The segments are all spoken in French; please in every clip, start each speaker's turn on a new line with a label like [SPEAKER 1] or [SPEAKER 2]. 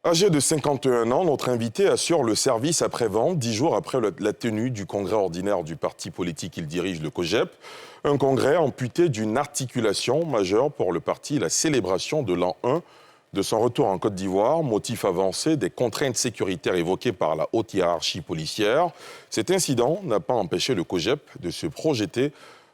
[SPEAKER 1] Âgé de 51 ans, notre invité assure le service après-vente 10 jours après la tenue du congrès ordinaire du parti politique qu'il dirige, le COJEP. Un congrès amputé d'une articulation majeure pour le parti, la célébration de l'an 1 de son retour en Côte d'Ivoire, motif avancé des contraintes sécuritaires évoquées par la haute hiérarchie policière. Cet incident n'a pas empêché le COJEP de se projeter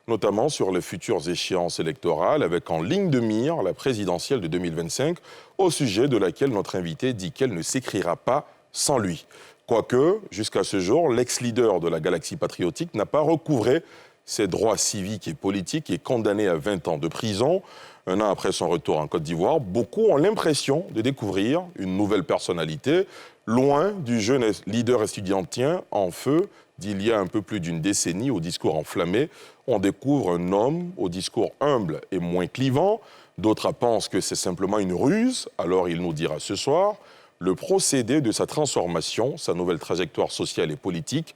[SPEAKER 1] notamment sur les futures échéances électorales, avec en ligne de mire la présidentielle de 2025, au sujet de laquelle notre invité dit qu'elle ne s'écrira pas sans lui. Quoique, jusqu'à ce jour, l'ex-leader de la Galaxie patriotique n'a pas recouvré ses droits civiques et politiques et condamné à 20 ans de prison. Un an après son retour en Côte d'Ivoire, beaucoup ont l'impression de découvrir une nouvelle personnalité, loin du jeune leader estudiantien en feu d'il y a un peu plus d'une décennie au discours enflammé. On découvre un homme au discours humble et moins clivant. D'autres pensent que c'est simplement une ruse, alors il nous dira ce soir le procédé de sa transformation, sa nouvelle trajectoire sociale et politique,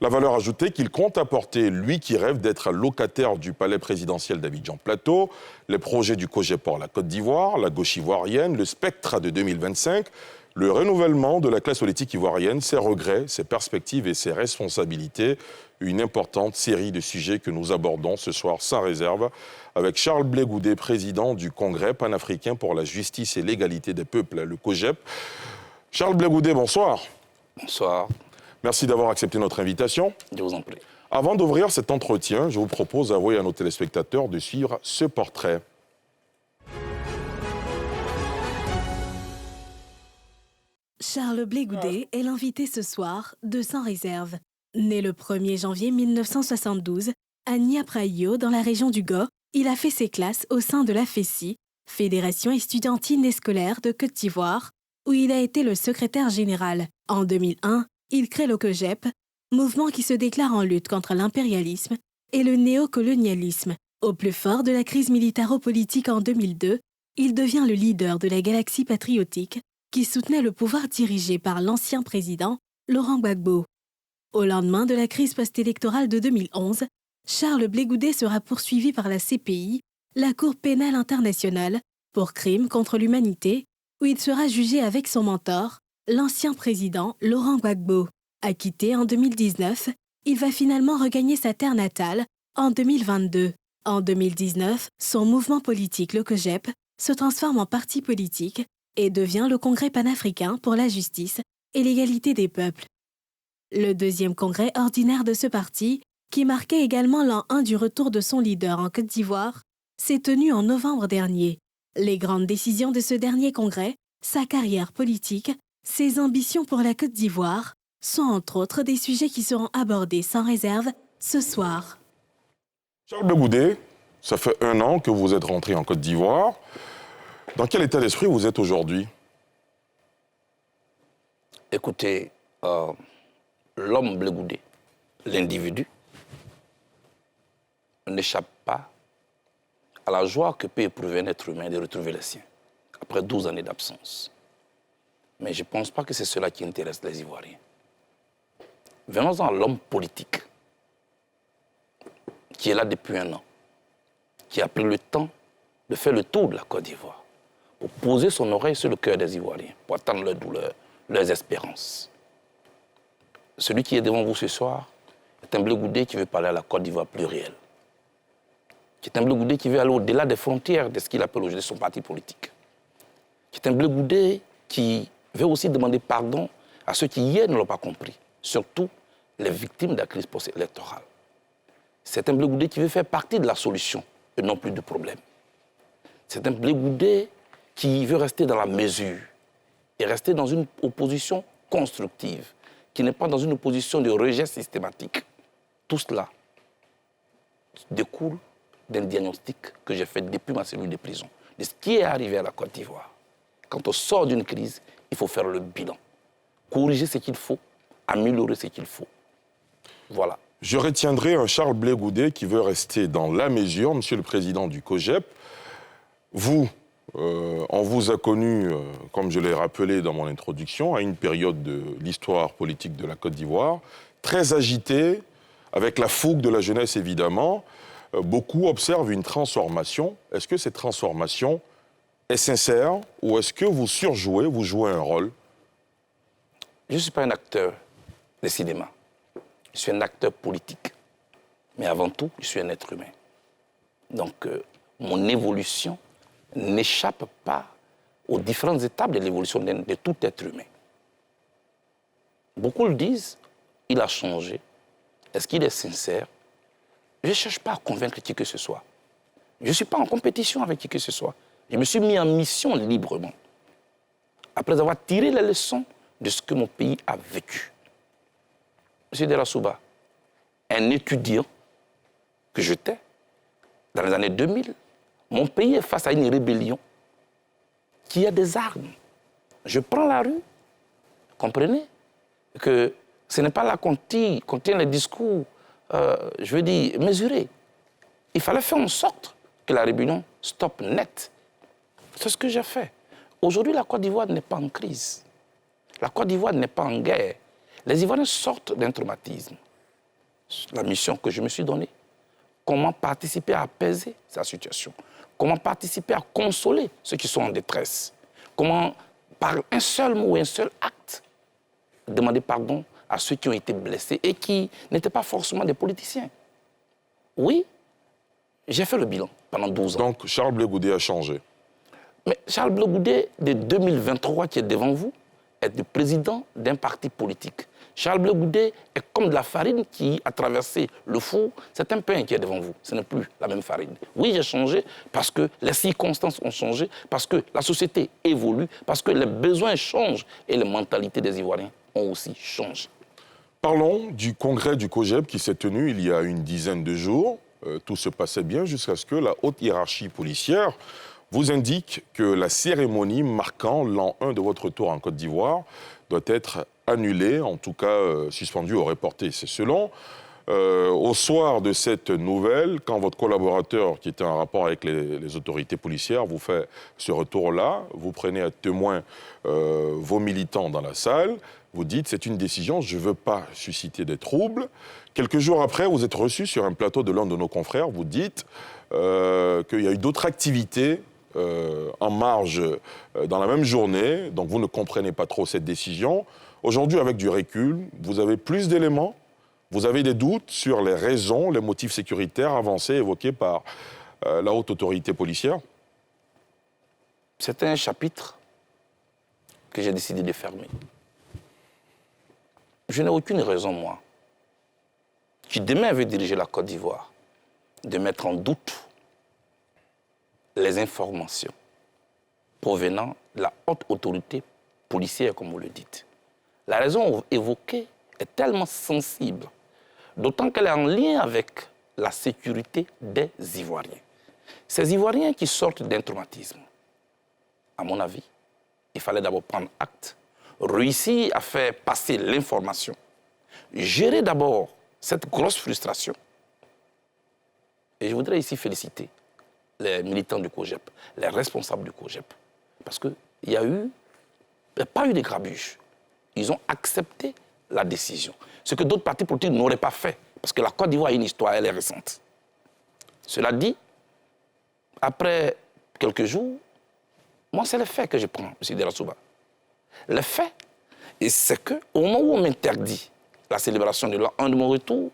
[SPEAKER 1] la valeur ajoutée qu'il compte apporter, lui qui rêve d'être locataire du palais présidentiel d'Abidjan-Plateau, les projets du COJEP pour la Côte d'Ivoire, la gauche ivoirienne, le spectre de 2025, le renouvellement de la classe politique ivoirienne, ses regrets, ses perspectives et ses responsabilités. Une importante série de sujets que nous abordons ce soir sans réserve avec Charles Blé Goudet, président du Congrès panafricain pour la justice et l'égalité des peuples, le COJEP. Charles Blé Goudet, bonsoir.
[SPEAKER 2] Bonsoir.
[SPEAKER 1] Merci d'avoir accepté notre invitation.
[SPEAKER 2] Je vous en prie.
[SPEAKER 1] Avant d'ouvrir cet entretien, je vous propose d'avouer à nos téléspectateurs de suivre ce portrait.
[SPEAKER 3] Charles Blé Goudet est l'invité ce soir de Sans réserve. Né le 1er janvier 1972 à Niapraio, dans la région du Go, il a fait ses classes au sein de la FESI, Fédération estudiantine et scolaire de Côte d'Ivoire, où il a été le secrétaire général. En 2001, il crée le COJEP, mouvement qui se déclare en lutte contre l'impérialisme et le néocolonialisme. Au plus fort de la crise militaro-politique en 2002, il devient le leader de la Galaxie patriotique, qui soutenait le pouvoir dirigé par l'ancien président Laurent Gbagbo. Au lendemain de la crise post-électorale de 2011, Charles Blé Goudet sera poursuivi par la CPI, la Cour pénale internationale, pour crimes contre l'humanité, où il sera jugé avec son mentor, l'ancien président Laurent Gbagbo. Acquitté en 2019, il va finalement regagner sa terre natale en 2022. En 2019, son mouvement politique, le COJEP, se transforme en parti politique et devient le Congrès panafricain pour la justice et l'égalité des peuples. Le deuxième congrès ordinaire de ce parti, qui marquait également l'an 1 du retour de son leader en Côte d'Ivoire, s'est tenu en novembre dernier. Les grandes décisions de ce dernier congrès, sa carrière politique, ses ambitions pour la Côte d'Ivoire, sont entre autres des sujets qui seront abordés sans réserve ce soir.
[SPEAKER 1] Charles Blé Goudet, ça fait 1 an que vous êtes rentré en Côte d'Ivoire. Dans quel état d'esprit vous êtes aujourd'hui?
[SPEAKER 2] Écoutez, l'homme Blé Goudet, l'individu, n'échappe pas à la joie que peut éprouver un être humain de retrouver les siens, après 12 années d'absence. Mais je ne pense pas que c'est cela qui intéresse les Ivoiriens. Venons-en à l'homme politique, qui est là depuis 1 an, qui a pris le temps de faire le tour de la Côte d'Ivoire, pour poser son oreille sur le cœur des Ivoiriens, pour attendre leurs douleurs, leurs espérances. Celui qui est devant vous ce soir est un Blé Goudet qui veut parler à la Côte d'Ivoire plurielle, qui est un Blé Goudet qui veut aller au-delà des frontières de ce qu'il appelle aujourd'hui son parti politique, qui est un Blé Goudet qui veut aussi demander pardon à ceux qui hier ne l'ont pas compris, surtout les victimes de la crise post-électorale. C'est un Blé Goudet qui veut faire partie de la solution et non plus du problème. C'est un Blé Goudet qui veut rester dans la mesure et rester dans une opposition constructive, qui n'est pas dans une opposition de rejet systématique. Tout cela découle d'un diagnostic que j'ai fait depuis ma cellule de prison, de ce qui est arrivé à la Côte d'Ivoire. Quand on sort d'une crise, il faut faire le bilan, corriger ce qu'il faut, améliorer ce qu'il faut. Voilà.
[SPEAKER 1] Je retiendrai un Charles Blé Goudet qui veut rester dans la mesure, Monsieur le Président du COJEP. Vous, on vous a connu, comme je l'ai rappelé dans mon introduction, à une période de l'histoire politique de la Côte d'Ivoire, très agitée, avec la fougue de la jeunesse évidemment. Beaucoup observent une transformation. Est-ce que cette transformation est sincère ou est-ce que vous surjouez, vous jouez un rôle?
[SPEAKER 2] Je ne suis pas un acteur de cinéma. Je suis un acteur politique. Mais avant tout, je suis un être humain. Donc, mon évolution n'échappe pas aux différentes étapes de l'évolution de tout être humain. Beaucoup le disent, il a changé. Est-ce qu'il est sincère? Je ne cherche pas à convaincre qui que ce soit. Je ne suis pas en compétition avec qui que ce soit. Je me suis mis en mission librement. Après avoir tiré les leçons de ce que mon pays a vécu. M. Derassouba, un étudiant que j'étais dans les années 2000, mon pays est face à une rébellion qui a des armes. Je prends la rue, comprenez que ce n'est pas là qu'on tient les discours, je veux dire, mesurés. Il fallait faire en sorte que la rébellion stoppe net. C'est ce que j'ai fait. Aujourd'hui, la Côte d'Ivoire n'est pas en crise. La Côte d'Ivoire n'est pas en guerre. Les Ivoiriens sortent d'un traumatisme. La mission que je me suis donnée, comment participer à apaiser sa situation, comment participer à consoler ceux qui sont en détresse, comment, par un seul mot et un seul acte, demander pardon à ceux qui ont été blessés et qui n'étaient pas forcément des politiciens. Oui, j'ai fait le bilan pendant 12 ans.
[SPEAKER 1] Donc, Charles Blé Goudé a changé.
[SPEAKER 2] Mais Charles Blé Goudé, de 2023, qui est devant vous, est le président d'un parti politique. Charles Blé Goudé est comme de la farine qui a traversé le four. C'est un pain qui est devant vous. Ce n'est plus la même farine. Oui, j'ai changé parce que les circonstances ont changé, parce que la société évolue, parce que les besoins changent et les mentalités des Ivoiriens ont aussi changé.
[SPEAKER 1] Parlons du congrès du COJEP qui s'est tenu il y a une dizaine de jours. Tout se passait bien jusqu'à ce que la haute hiérarchie policière vous indique que la cérémonie marquant l'an 1 de votre retour en Côte d'Ivoire doit être annulée, en tout cas suspendue ou reportée. C'est selon. Au soir de cette nouvelle, quand votre collaborateur, qui était en rapport avec les autorités policières, vous fait ce retour-là, vous prenez à témoin vos militants dans la salle, vous dites, c'est une décision, je ne veux pas susciter des troubles. Quelques jours après, vous êtes reçu sur un plateau de l'un de nos confrères, vous dites qu'il y a eu d'autres activités en marge dans la même journée, donc vous ne comprenez pas trop cette décision. Aujourd'hui, avec du recul, vous avez plus d'éléments, vous avez des doutes sur les raisons, les motifs sécuritaires avancés, évoqués par la haute autorité policière?
[SPEAKER 2] C'est un chapitre que j'ai décidé de fermer. Je n'ai aucune raison, moi, qui demain veut diriger la Côte d'Ivoire, de mettre en doute les informations provenant de la haute autorité policière, comme vous le dites. La raison évoquée est tellement sensible, d'autant qu'elle est en lien avec la sécurité des Ivoiriens. Ces Ivoiriens qui sortent d'un traumatisme, à mon avis, il fallait d'abord prendre acte, réussir à faire passer l'information, gérer d'abord cette grosse frustration. Et je voudrais ici féliciter les militants du COJEP, les responsables du COJEP, parce qu'il n'y a pas eu de grabuge. Ils ont accepté la décision. Ce que d'autres partis politiques n'auraient pas fait, parce que la Côte d'Ivoire a une histoire, elle est récente. Cela dit, après quelques jours, moi, c'est le fait que je prends, M. Derassouba. Le fait, et c'est qu'au moment où on m'interdit la célébration de l'an 1 de mon retour,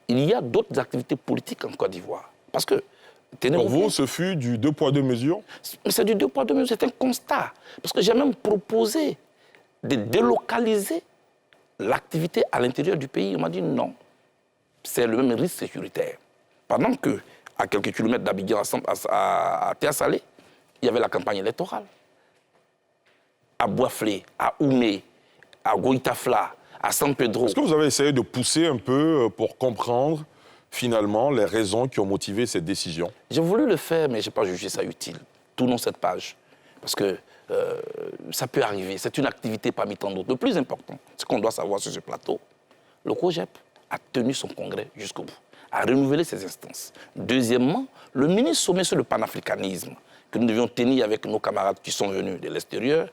[SPEAKER 2] il y a d'autres activités politiques en Côte d'Ivoire. Parce que,
[SPEAKER 1] pour vous, ce fut du 2 poids 2 mesures?
[SPEAKER 2] C'est du 2 poids 2 mesures, c'est un constat. Parce que j'ai même proposé de délocaliser l'activité à l'intérieur du pays. On m'a dit non, c'est le même risque sécuritaire. Pendant qu'à quelques kilomètres d'Abidjan, à Théa-Salé, il y avait la campagne électorale. À Boisflé, à Oumé, à Goïtafla, à San Pedro.
[SPEAKER 1] Est-ce que vous avez essayé de pousser un peu pour comprendre finalement les raisons qui ont motivé cette décision?
[SPEAKER 2] J'ai voulu le faire, mais je n'ai pas jugé ça utile. Tournons cette page. Parce que ça peut arriver. C'est une activité parmi tant d'autres. Le plus important, ce qu'on doit savoir sur ce plateau, le COJEP a tenu son congrès jusqu'au bout, a renouvelé ses instances. Deuxièmement, le ministre sommet sur le panafricanisme que nous devions tenir avec nos camarades qui sont venus de l'extérieur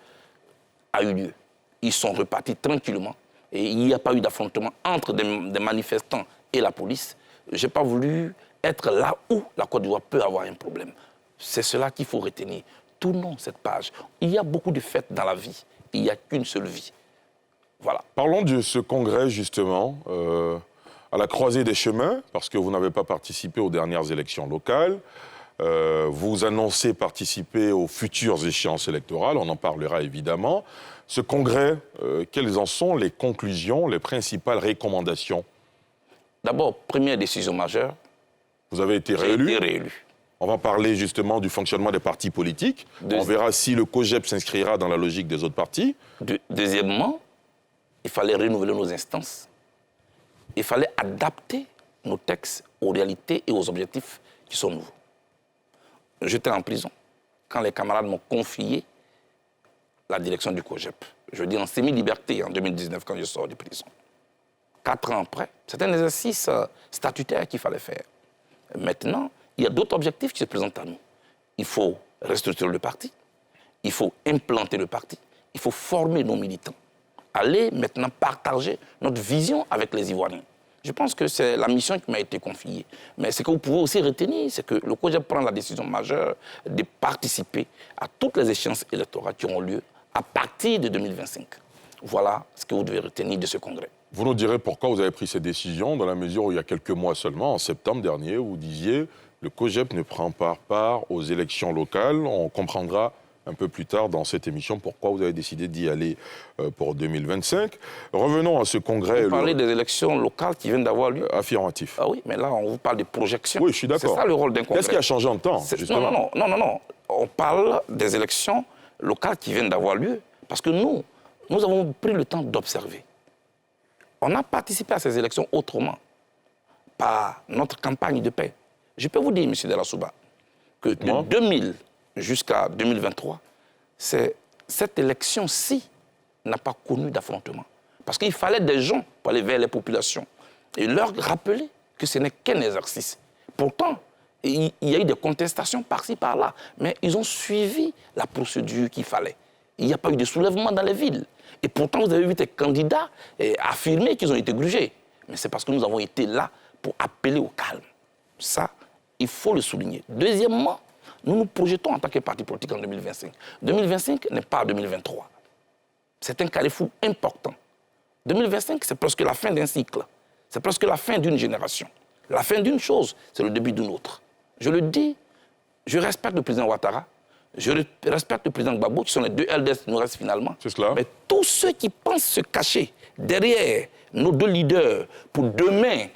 [SPEAKER 2] a eu lieu. Ils sont repartis tranquillement et il n'y a pas eu d'affrontement entre des manifestants et la police. Je n'ai pas voulu être là où la Côte d'Ivoire peut avoir un problème. C'est cela qu'il faut retenir. tournons cette page. Il y a beaucoup de fêtes dans la vie. Il n'y a qu'une seule vie. Voilà.
[SPEAKER 1] Parlons de ce congrès, justement, à la croisée des chemins, parce que vous n'avez pas participé aux dernières élections locales. Vous annoncez participer aux futures échéances électorales, on en parlera évidemment. Ce congrès, quelles en sont les conclusions, les principales recommandations?
[SPEAKER 2] D'abord, première décision majeure.
[SPEAKER 1] Vous avez été
[SPEAKER 2] J'ai
[SPEAKER 1] réélu.
[SPEAKER 2] été réélu.
[SPEAKER 1] On va parler justement du fonctionnement des partis politiques. On verra si le COJEP s'inscrira dans la logique des autres partis.
[SPEAKER 2] Deuxièmement, il fallait renouveler nos instances. Il fallait adapter nos textes aux réalités et aux objectifs qui sont nouveaux. J'étais en prison quand les camarades m'ont confié la direction du COJEP. Je veux dire en semi-liberté en 2019 quand je sors de prison. 4 ans après, c'est un exercice statutaire qu'il fallait faire. Maintenant, il y a d'autres objectifs qui se présentent à nous. Il faut restructurer le parti, il faut implanter le parti, il faut former nos militants, aller maintenant partager notre vision avec les Ivoiriens. Je pense que c'est la mission qui m'a été confiée. Mais ce que vous pouvez aussi retenir, c'est que le COJEP prend la décision majeure de participer à toutes les échéances électorales qui auront lieu à partir de 2025. Voilà ce que vous devez retenir de ce congrès.
[SPEAKER 1] Vous nous direz pourquoi vous avez pris cette décision, dans la mesure où il y a quelques mois seulement, en septembre dernier, vous disiez le COJEP ne prend pas part aux élections locales. On comprendra un peu plus tard dans cette émission pourquoi vous avez décidé d'y aller pour 2025. Revenons à ce congrès.
[SPEAKER 2] Vous parlez des élections locales qui viennent d'avoir lieu.
[SPEAKER 1] Affirmatif.
[SPEAKER 2] Ah oui, mais là, on vous parle de projection.
[SPEAKER 1] Oui, je suis d'accord.
[SPEAKER 2] C'est ça le rôle d'un congrès.
[SPEAKER 1] Qu'est-ce qui a changé en temps, justement?
[SPEAKER 2] Non. On parle des élections locales qui viennent d'avoir lieu parce que nous avons pris le temps d'observer. On a participé à ces élections autrement, par notre campagne de paix. Je peux vous dire, M. Delassouba, que de 2000 jusqu'à 2023, cette élection-ci n'a pas connu d'affrontement. Parce qu'il fallait des gens pour aller vers les populations et leur rappeler que ce n'est qu'un exercice. Pourtant, il y a eu des contestations par-ci, par-là, mais ils ont suivi la procédure qu'il fallait. Il n'y a pas eu de soulèvement dans les villes. Et pourtant, vous avez vu des candidats affirmer qu'ils ont été grugés. Mais c'est parce que nous avons été là pour appeler au calme. Ça, il faut le souligner. Deuxièmement, nous nous projetons en tant que parti politique en 2025. 2025 n'est pas 2023. C'est un carrefour important. 2025, c'est presque la fin d'un cycle. C'est presque la fin d'une génération. La fin d'une chose, c'est le début d'une autre. Je le dis, je respecte le président Ouattara, je respecte le président Gbagbo, qui sont les deux LDS qui nous restent finalement.
[SPEAKER 1] C'est cela.
[SPEAKER 2] Mais tous ceux qui pensent se cacher derrière nos deux leaders pour demain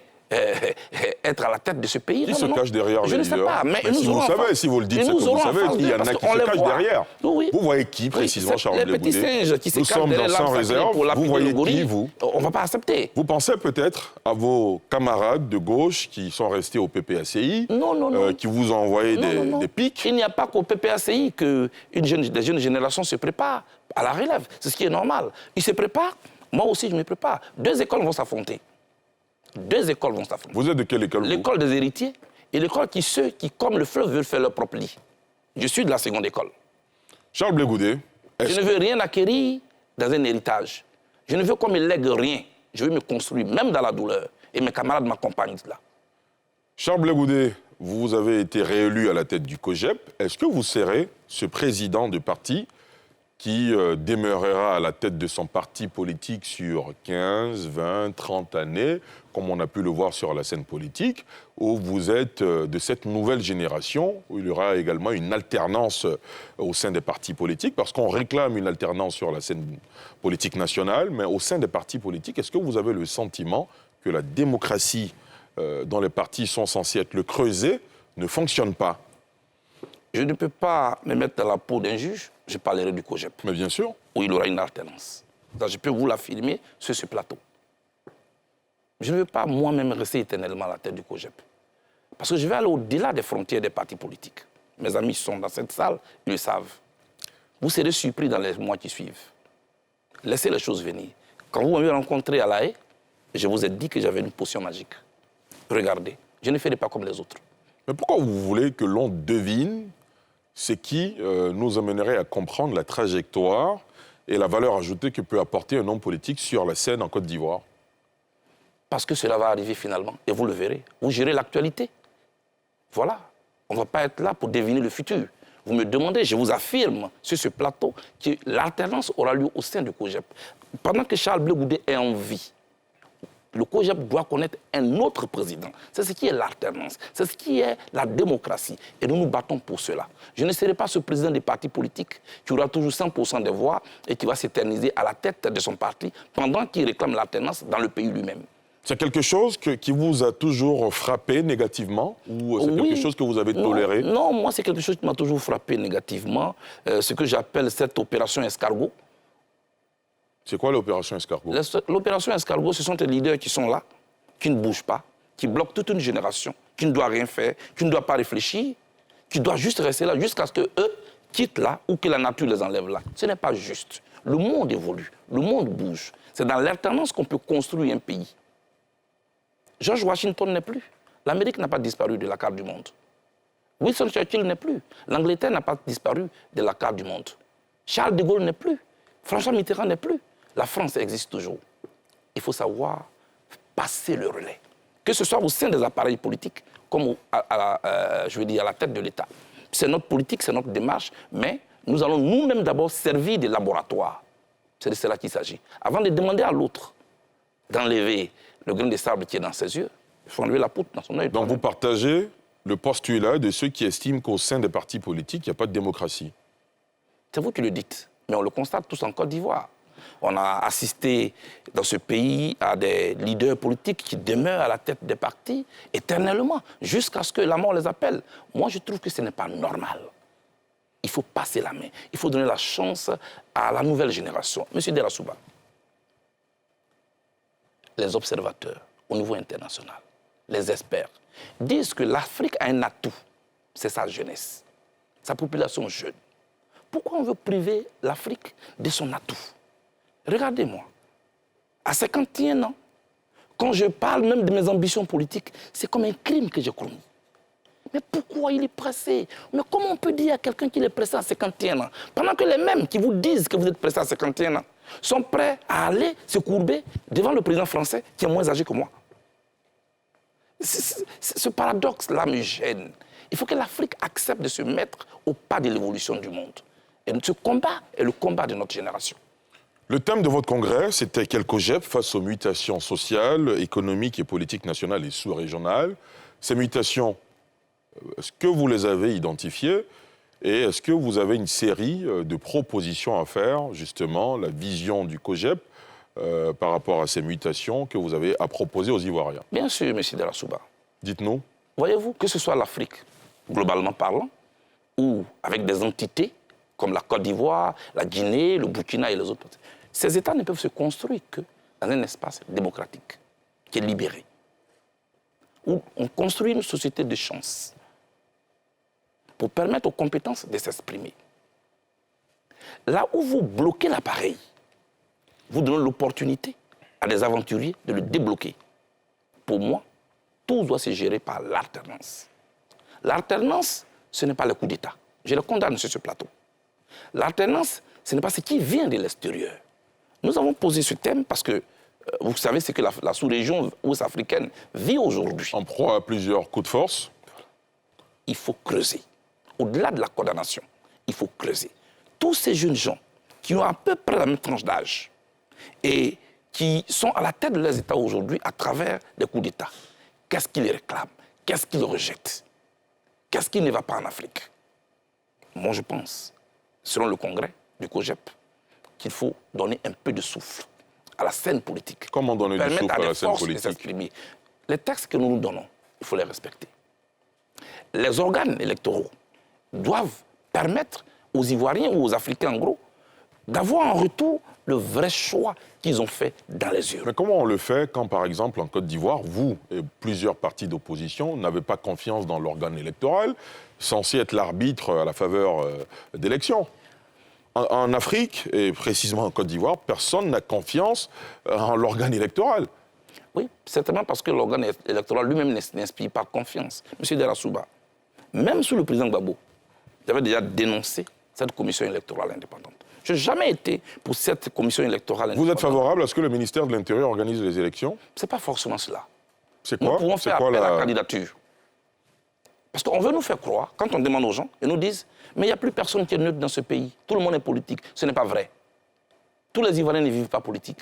[SPEAKER 2] être à la tête de ce pays.
[SPEAKER 1] Qui se cache derrière
[SPEAKER 2] je
[SPEAKER 1] les
[SPEAKER 2] ne sais
[SPEAKER 1] leaders?
[SPEAKER 2] pas, mais
[SPEAKER 1] si vous savez, si vous le dites, c'est que vous savez qu'il y en a qui se cachent derrière.
[SPEAKER 2] Oui.
[SPEAKER 1] Vous voyez qui, précisément, Charles
[SPEAKER 2] Les petits
[SPEAKER 1] Blé-Goudé?
[SPEAKER 2] singes qui se
[SPEAKER 1] Nous
[SPEAKER 2] cachent
[SPEAKER 1] sommes dans
[SPEAKER 2] derrière
[SPEAKER 1] Sans
[SPEAKER 2] l'arbre
[SPEAKER 1] Réserve.
[SPEAKER 2] sacré pour lapider
[SPEAKER 1] Vous voyez
[SPEAKER 2] le gorille.
[SPEAKER 1] qui, vous?
[SPEAKER 2] On ne va pas accepter.
[SPEAKER 1] Vous pensez peut-être à vos camarades de gauche qui sont restés au PPACI,
[SPEAKER 2] Non.
[SPEAKER 1] qui vous ont envoyé des pics?
[SPEAKER 2] Il n'y a pas qu'au PPACI que des jeunes générations se préparent à la relève. C'est ce qui est normal. Ils se préparent, moi aussi je me prépare. 2 écoles vont s'affronter. 2 écoles vont s'affronter.
[SPEAKER 1] Vous êtes de quelle école?
[SPEAKER 2] L'école des héritiers et l'école ceux qui, comme le fleuve, veulent faire leur propre lit. Je suis de la seconde école.
[SPEAKER 1] Charles Blé-Goudé,
[SPEAKER 2] je ne veux rien acquérir dans un héritage. Je ne veux qu'on me lègue rien. Je veux me construire, même dans la douleur. Et mes camarades m'accompagnent là.
[SPEAKER 1] Charles Blé-Goudé, vous avez été réélu à la tête du COJEP. Est-ce que vous serez ce président de parti qui demeurera à la tête de son parti politique sur 15, 20, 30 années, comme on a pu le voir sur la scène politique, ou vous êtes de cette nouvelle génération, où il y aura également une alternance au sein des partis politiques, parce qu'on réclame une alternance sur la scène politique nationale, mais au sein des partis politiques, est-ce que vous avez le sentiment que la démocratie dont les partis sont censés être le creuset ne fonctionne pas?
[SPEAKER 2] Je ne peux pas me mettre dans la peau d'un juge, je parlerai du COJEP.
[SPEAKER 1] Mais bien sûr.
[SPEAKER 2] Où il y aura une alternance. Donc, je peux vous l'affirmer sur ce plateau. Je ne veux pas moi-même rester éternellement à la tête du COJEP. Parce que je vais aller au-delà des frontières des partis politiques. Mes amis sont dans cette salle, ils le savent. Vous serez surpris dans les mois qui suivent. Laissez les choses venir. Quand vous m'avez rencontré à La Haye, je vous ai dit que j'avais une potion magique. Regardez, je ne ferai pas comme les autres.
[SPEAKER 1] Mais pourquoi vous voulez que l'on devine ce qui nous amènerait à comprendre la trajectoire et la valeur ajoutée que peut apporter un homme politique sur la scène en Côte d'Ivoire?
[SPEAKER 2] Parce que cela va arriver finalement, et vous le verrez. Vous gérez l'actualité. Voilà. On ne va pas être là pour deviner le futur. Vous me demandez, je vous affirme sur ce plateau que l'alternance aura lieu au sein du COJEP. Pendant que Charles Blé Goudé est en vie, le COJEP doit connaître un autre président. C'est ce qui est l'alternance, c'est ce qui est la démocratie. Et nous nous battons pour cela. Je ne serai pas ce président des partis politiques qui aura toujours 100% des voix et qui va s'éterniser à la tête de son parti pendant qu'il réclame l'alternance dans le pays lui-même.
[SPEAKER 1] C'est quelque chose qui vous a toujours frappé négativement ou c'est quelque chose que vous avez toléré?
[SPEAKER 2] Non, moi c'est quelque chose qui m'a toujours frappé négativement. Ce que j'appelle cette opération escargot.
[SPEAKER 1] C'est quoi l'opération escargot?
[SPEAKER 2] L'opération escargot, ce sont des leaders qui sont là, qui ne bougent pas, qui bloquent toute une génération, qui ne doit rien faire, qui ne doit pas réfléchir, qui doit juste rester là jusqu'à ce qu'eux quittent là ou que la nature les enlève là. Ce n'est pas juste. Le monde évolue, le monde bouge. C'est dans l'alternance qu'on peut construire un pays. George Washington n'est plus. L'Amérique n'a pas disparu de la carte du monde. Winston Churchill n'est plus. L'Angleterre n'a pas disparu de la carte du monde. Charles de Gaulle n'est plus. François Mitterrand n'est plus. La France existe toujours. Il faut savoir passer le relais. Que ce soit au sein des appareils politiques, comme à la tête de l'État. C'est notre politique, c'est notre démarche, mais nous allons nous-mêmes d'abord servir des laboratoires. C'est de cela qu'il s'agit. Avant de demander à l'autre d'enlever le grain de sable qui est dans ses yeux, il faut enlever la poutre dans son œil.
[SPEAKER 1] Donc vous partagez le postulat de ceux qui estiment qu'au sein des partis politiques, il n'y a pas de démocratie.
[SPEAKER 2] C'est vous qui le dites, mais on le constate tous en Côte d'Ivoire. On a assisté dans ce pays à des leaders politiques qui demeurent à la tête des partis éternellement, jusqu'à ce que la mort les appelle. Moi, je trouve que ce n'est pas normal. Il faut passer la main. Il faut donner la chance à la nouvelle génération. Monsieur Delassouba, les observateurs au niveau international, les experts, disent que l'Afrique a un atout, c'est sa jeunesse, sa population jeune. Pourquoi on veut priver l'Afrique de son atout? Regardez-moi, à 51 ans, quand je parle même de mes ambitions politiques, c'est comme un crime que j'ai commis. Mais pourquoi il est pressé? Mais comment on peut dire à quelqu'un qu'il est pressé à 51 ans, pendant que les mêmes qui vous disent que vous êtes pressé à 51 ans sont prêts à aller se courber devant le président français qui est moins âgé que moi? Ce paradoxe-là me gêne. Il faut que l'Afrique accepte de se mettre au pas de l'évolution du monde. Et ce combat est le combat de notre génération.
[SPEAKER 1] Le thème de votre congrès, c'était quel COJEP face aux mutations sociales, économiques et politiques nationales et sous-régionales. Ces mutations, est-ce que vous les avez identifiées et est-ce que vous avez une série de propositions à faire, justement, la vision du COJEP par rapport à ces mutations que vous avez à proposer aux Ivoiriens?
[SPEAKER 2] Bien sûr, M. Delassouba.
[SPEAKER 1] Dites-nous.
[SPEAKER 2] Voyez-vous, que ce soit l'Afrique, globalement parlant, ou avec des entités comme la Côte d'Ivoire, la Guinée, le Burkina et les autres, ces États ne peuvent se construire que dans un espace démocratique, qui est libéré, où on construit une société de chance pour permettre aux compétences de s'exprimer. Là où vous bloquez l'appareil, vous donnez l'opportunité à des aventuriers de le débloquer. Pour moi, tout doit se gérer par l'alternance. L'alternance, ce n'est pas le coup d'État. Je le condamne sur ce plateau. L'alternance, ce n'est pas ce qui vient de l'extérieur. Nous avons posé ce thème parce que vous savez ce que la sous-région ouest-africaine vit aujourd'hui.
[SPEAKER 1] En proie à plusieurs coups de force.
[SPEAKER 2] Il faut creuser. Au-delà de la condamnation, il faut creuser. Tous ces jeunes gens qui ont à peu près la même tranche d'âge et qui sont à la tête de leurs États aujourd'hui à travers des coups d'État, qu'est-ce qu'ils réclament? Qu'est-ce qu'ils rejettent? Qu'est-ce qui ne va pas en Afrique? Moi, je pense, selon le congrès du COJEP, qu'il faut donner un peu de souffle à la scène politique.
[SPEAKER 1] Comment donner du souffle à la scène politique?
[SPEAKER 2] Les textes que nous nous donnons, il faut les respecter. Les organes électoraux doivent permettre aux Ivoiriens ou aux Africains, en gros, d'avoir en retour le vrai choix qu'ils ont fait dans les urnes.
[SPEAKER 1] Mais comment on le fait quand, par exemple, en Côte d'Ivoire, vous et plusieurs partis d'opposition n'avez pas confiance dans l'organe électoral, censé être l'arbitre à la faveur d'élections? En Afrique, et précisément en Côte d'Ivoire, personne n'a confiance en l'organe électoral.
[SPEAKER 2] Oui, certainement parce que l'organe électoral lui-même n'inspire pas confiance. Monsieur Delassouba, même sous le président Gbagbo, j'avais déjà dénoncé cette commission électorale indépendante. Je n'ai jamais été pour cette commission électorale indépendante.
[SPEAKER 1] Vous êtes favorable à ce que le ministère de l'Intérieur organise les élections?
[SPEAKER 2] Ce n'est pas forcément cela.
[SPEAKER 1] C'est quoi?
[SPEAKER 2] Nous pouvons faire appel à la candidature. Parce qu'on veut nous faire croire, quand on demande aux gens, ils nous disent « Mais il n'y a plus personne qui est neutre dans ce pays. Tout le monde est politique. » Ce n'est pas vrai. Tous les Ivoiriens ne vivent pas politique.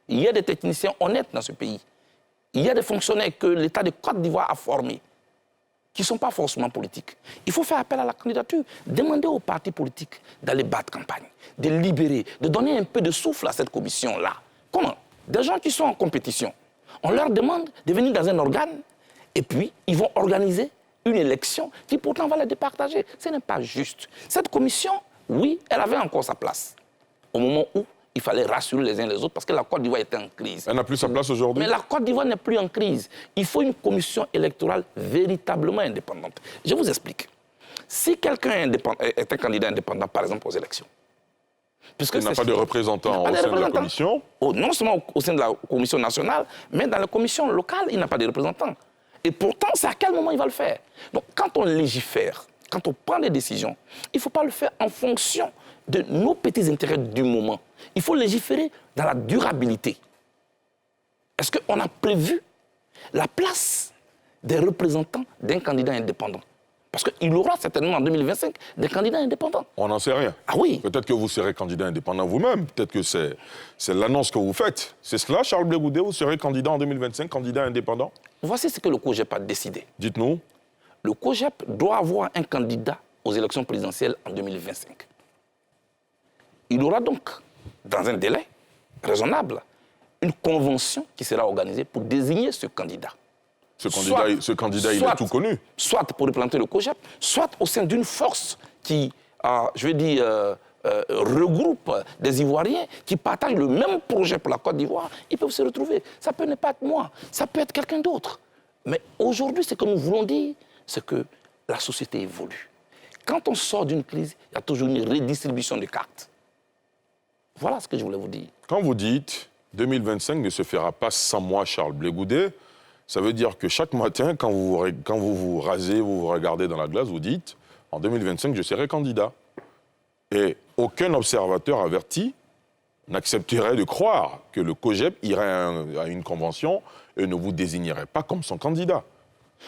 [SPEAKER 2] Il y a des techniciens honnêtes dans ce pays. Il y a des fonctionnaires que l'État de Côte d'Ivoire a formés, qui ne sont pas forcément politiques. Il faut faire appel à la candidature. Demander aux partis politiques d'aller battre campagne, de libérer, de donner un peu de souffle à cette commission-là. Comment? Des gens qui sont en compétition. On leur demande de venir dans un organe et puis ils vont organiser une élection qui pourtant va les départager. Ce n'est pas juste. Cette commission, oui, elle avait encore sa place. Au moment où il fallait rassurer les uns les autres parce que la Côte d'Ivoire était en crise.
[SPEAKER 1] Elle n'a plus sa place aujourd'hui?
[SPEAKER 2] Mais la Côte d'Ivoire n'est plus en crise. Il faut une commission électorale véritablement indépendante. Je vous explique. Si quelqu'un est un candidat indépendant, par exemple, aux élections,
[SPEAKER 1] puisque il n'a pas de représentant au sein de la commission?
[SPEAKER 2] Non seulement au sein de la commission nationale, mais dans la commission locale, il n'a pas de représentant. Et pourtant, c'est à quel moment il va le faire? Donc, quand on légifère, quand on prend des décisions, il ne faut pas le faire en fonction de nos petits intérêts du moment. Il faut légiférer dans la durabilité. Est-ce qu'on a prévu la place des représentants d'un candidat indépendant? Parce qu'il aura certainement en 2025 des candidats indépendants.
[SPEAKER 1] On n'en sait rien.
[SPEAKER 2] Ah oui.
[SPEAKER 1] Peut-être que vous serez candidat indépendant vous-même. Peut-être que c'est l'annonce que vous faites. C'est cela, Charles Blé Goudé, vous serez candidat en 2025, candidat indépendant?
[SPEAKER 2] Voici ce que le COJEP a décidé.
[SPEAKER 1] Dites-nous.
[SPEAKER 2] Le COJEP doit avoir un candidat aux élections présidentielles en 2025. Il aura donc, dans un délai raisonnable, une convention qui sera organisée pour désigner ce candidat.
[SPEAKER 1] Ce candidat, il est tout connu.
[SPEAKER 2] Soit pour représenter le COJEP, soit au sein d'une force qui, regroupe des Ivoiriens qui partagent le même projet pour la Côte d'Ivoire. Ils peuvent se retrouver. Ça peut ne pas être moi, ça peut être quelqu'un d'autre. Mais aujourd'hui, ce que nous voulons dire, c'est que la société évolue. Quand on sort d'une crise, il y a toujours une redistribution de cartes. Voilà ce que je voulais vous dire.
[SPEAKER 1] Quand vous dites 2025 ne se fera pas sans moi, Charles Blé Goudé, ça veut dire que chaque matin, quand vous vous rasez, vous vous regardez dans la glace, vous dites en 2025, je serai candidat. Et aucun observateur averti n'accepterait de croire que le COJEP irait à une convention et ne vous désignerait pas comme son candidat.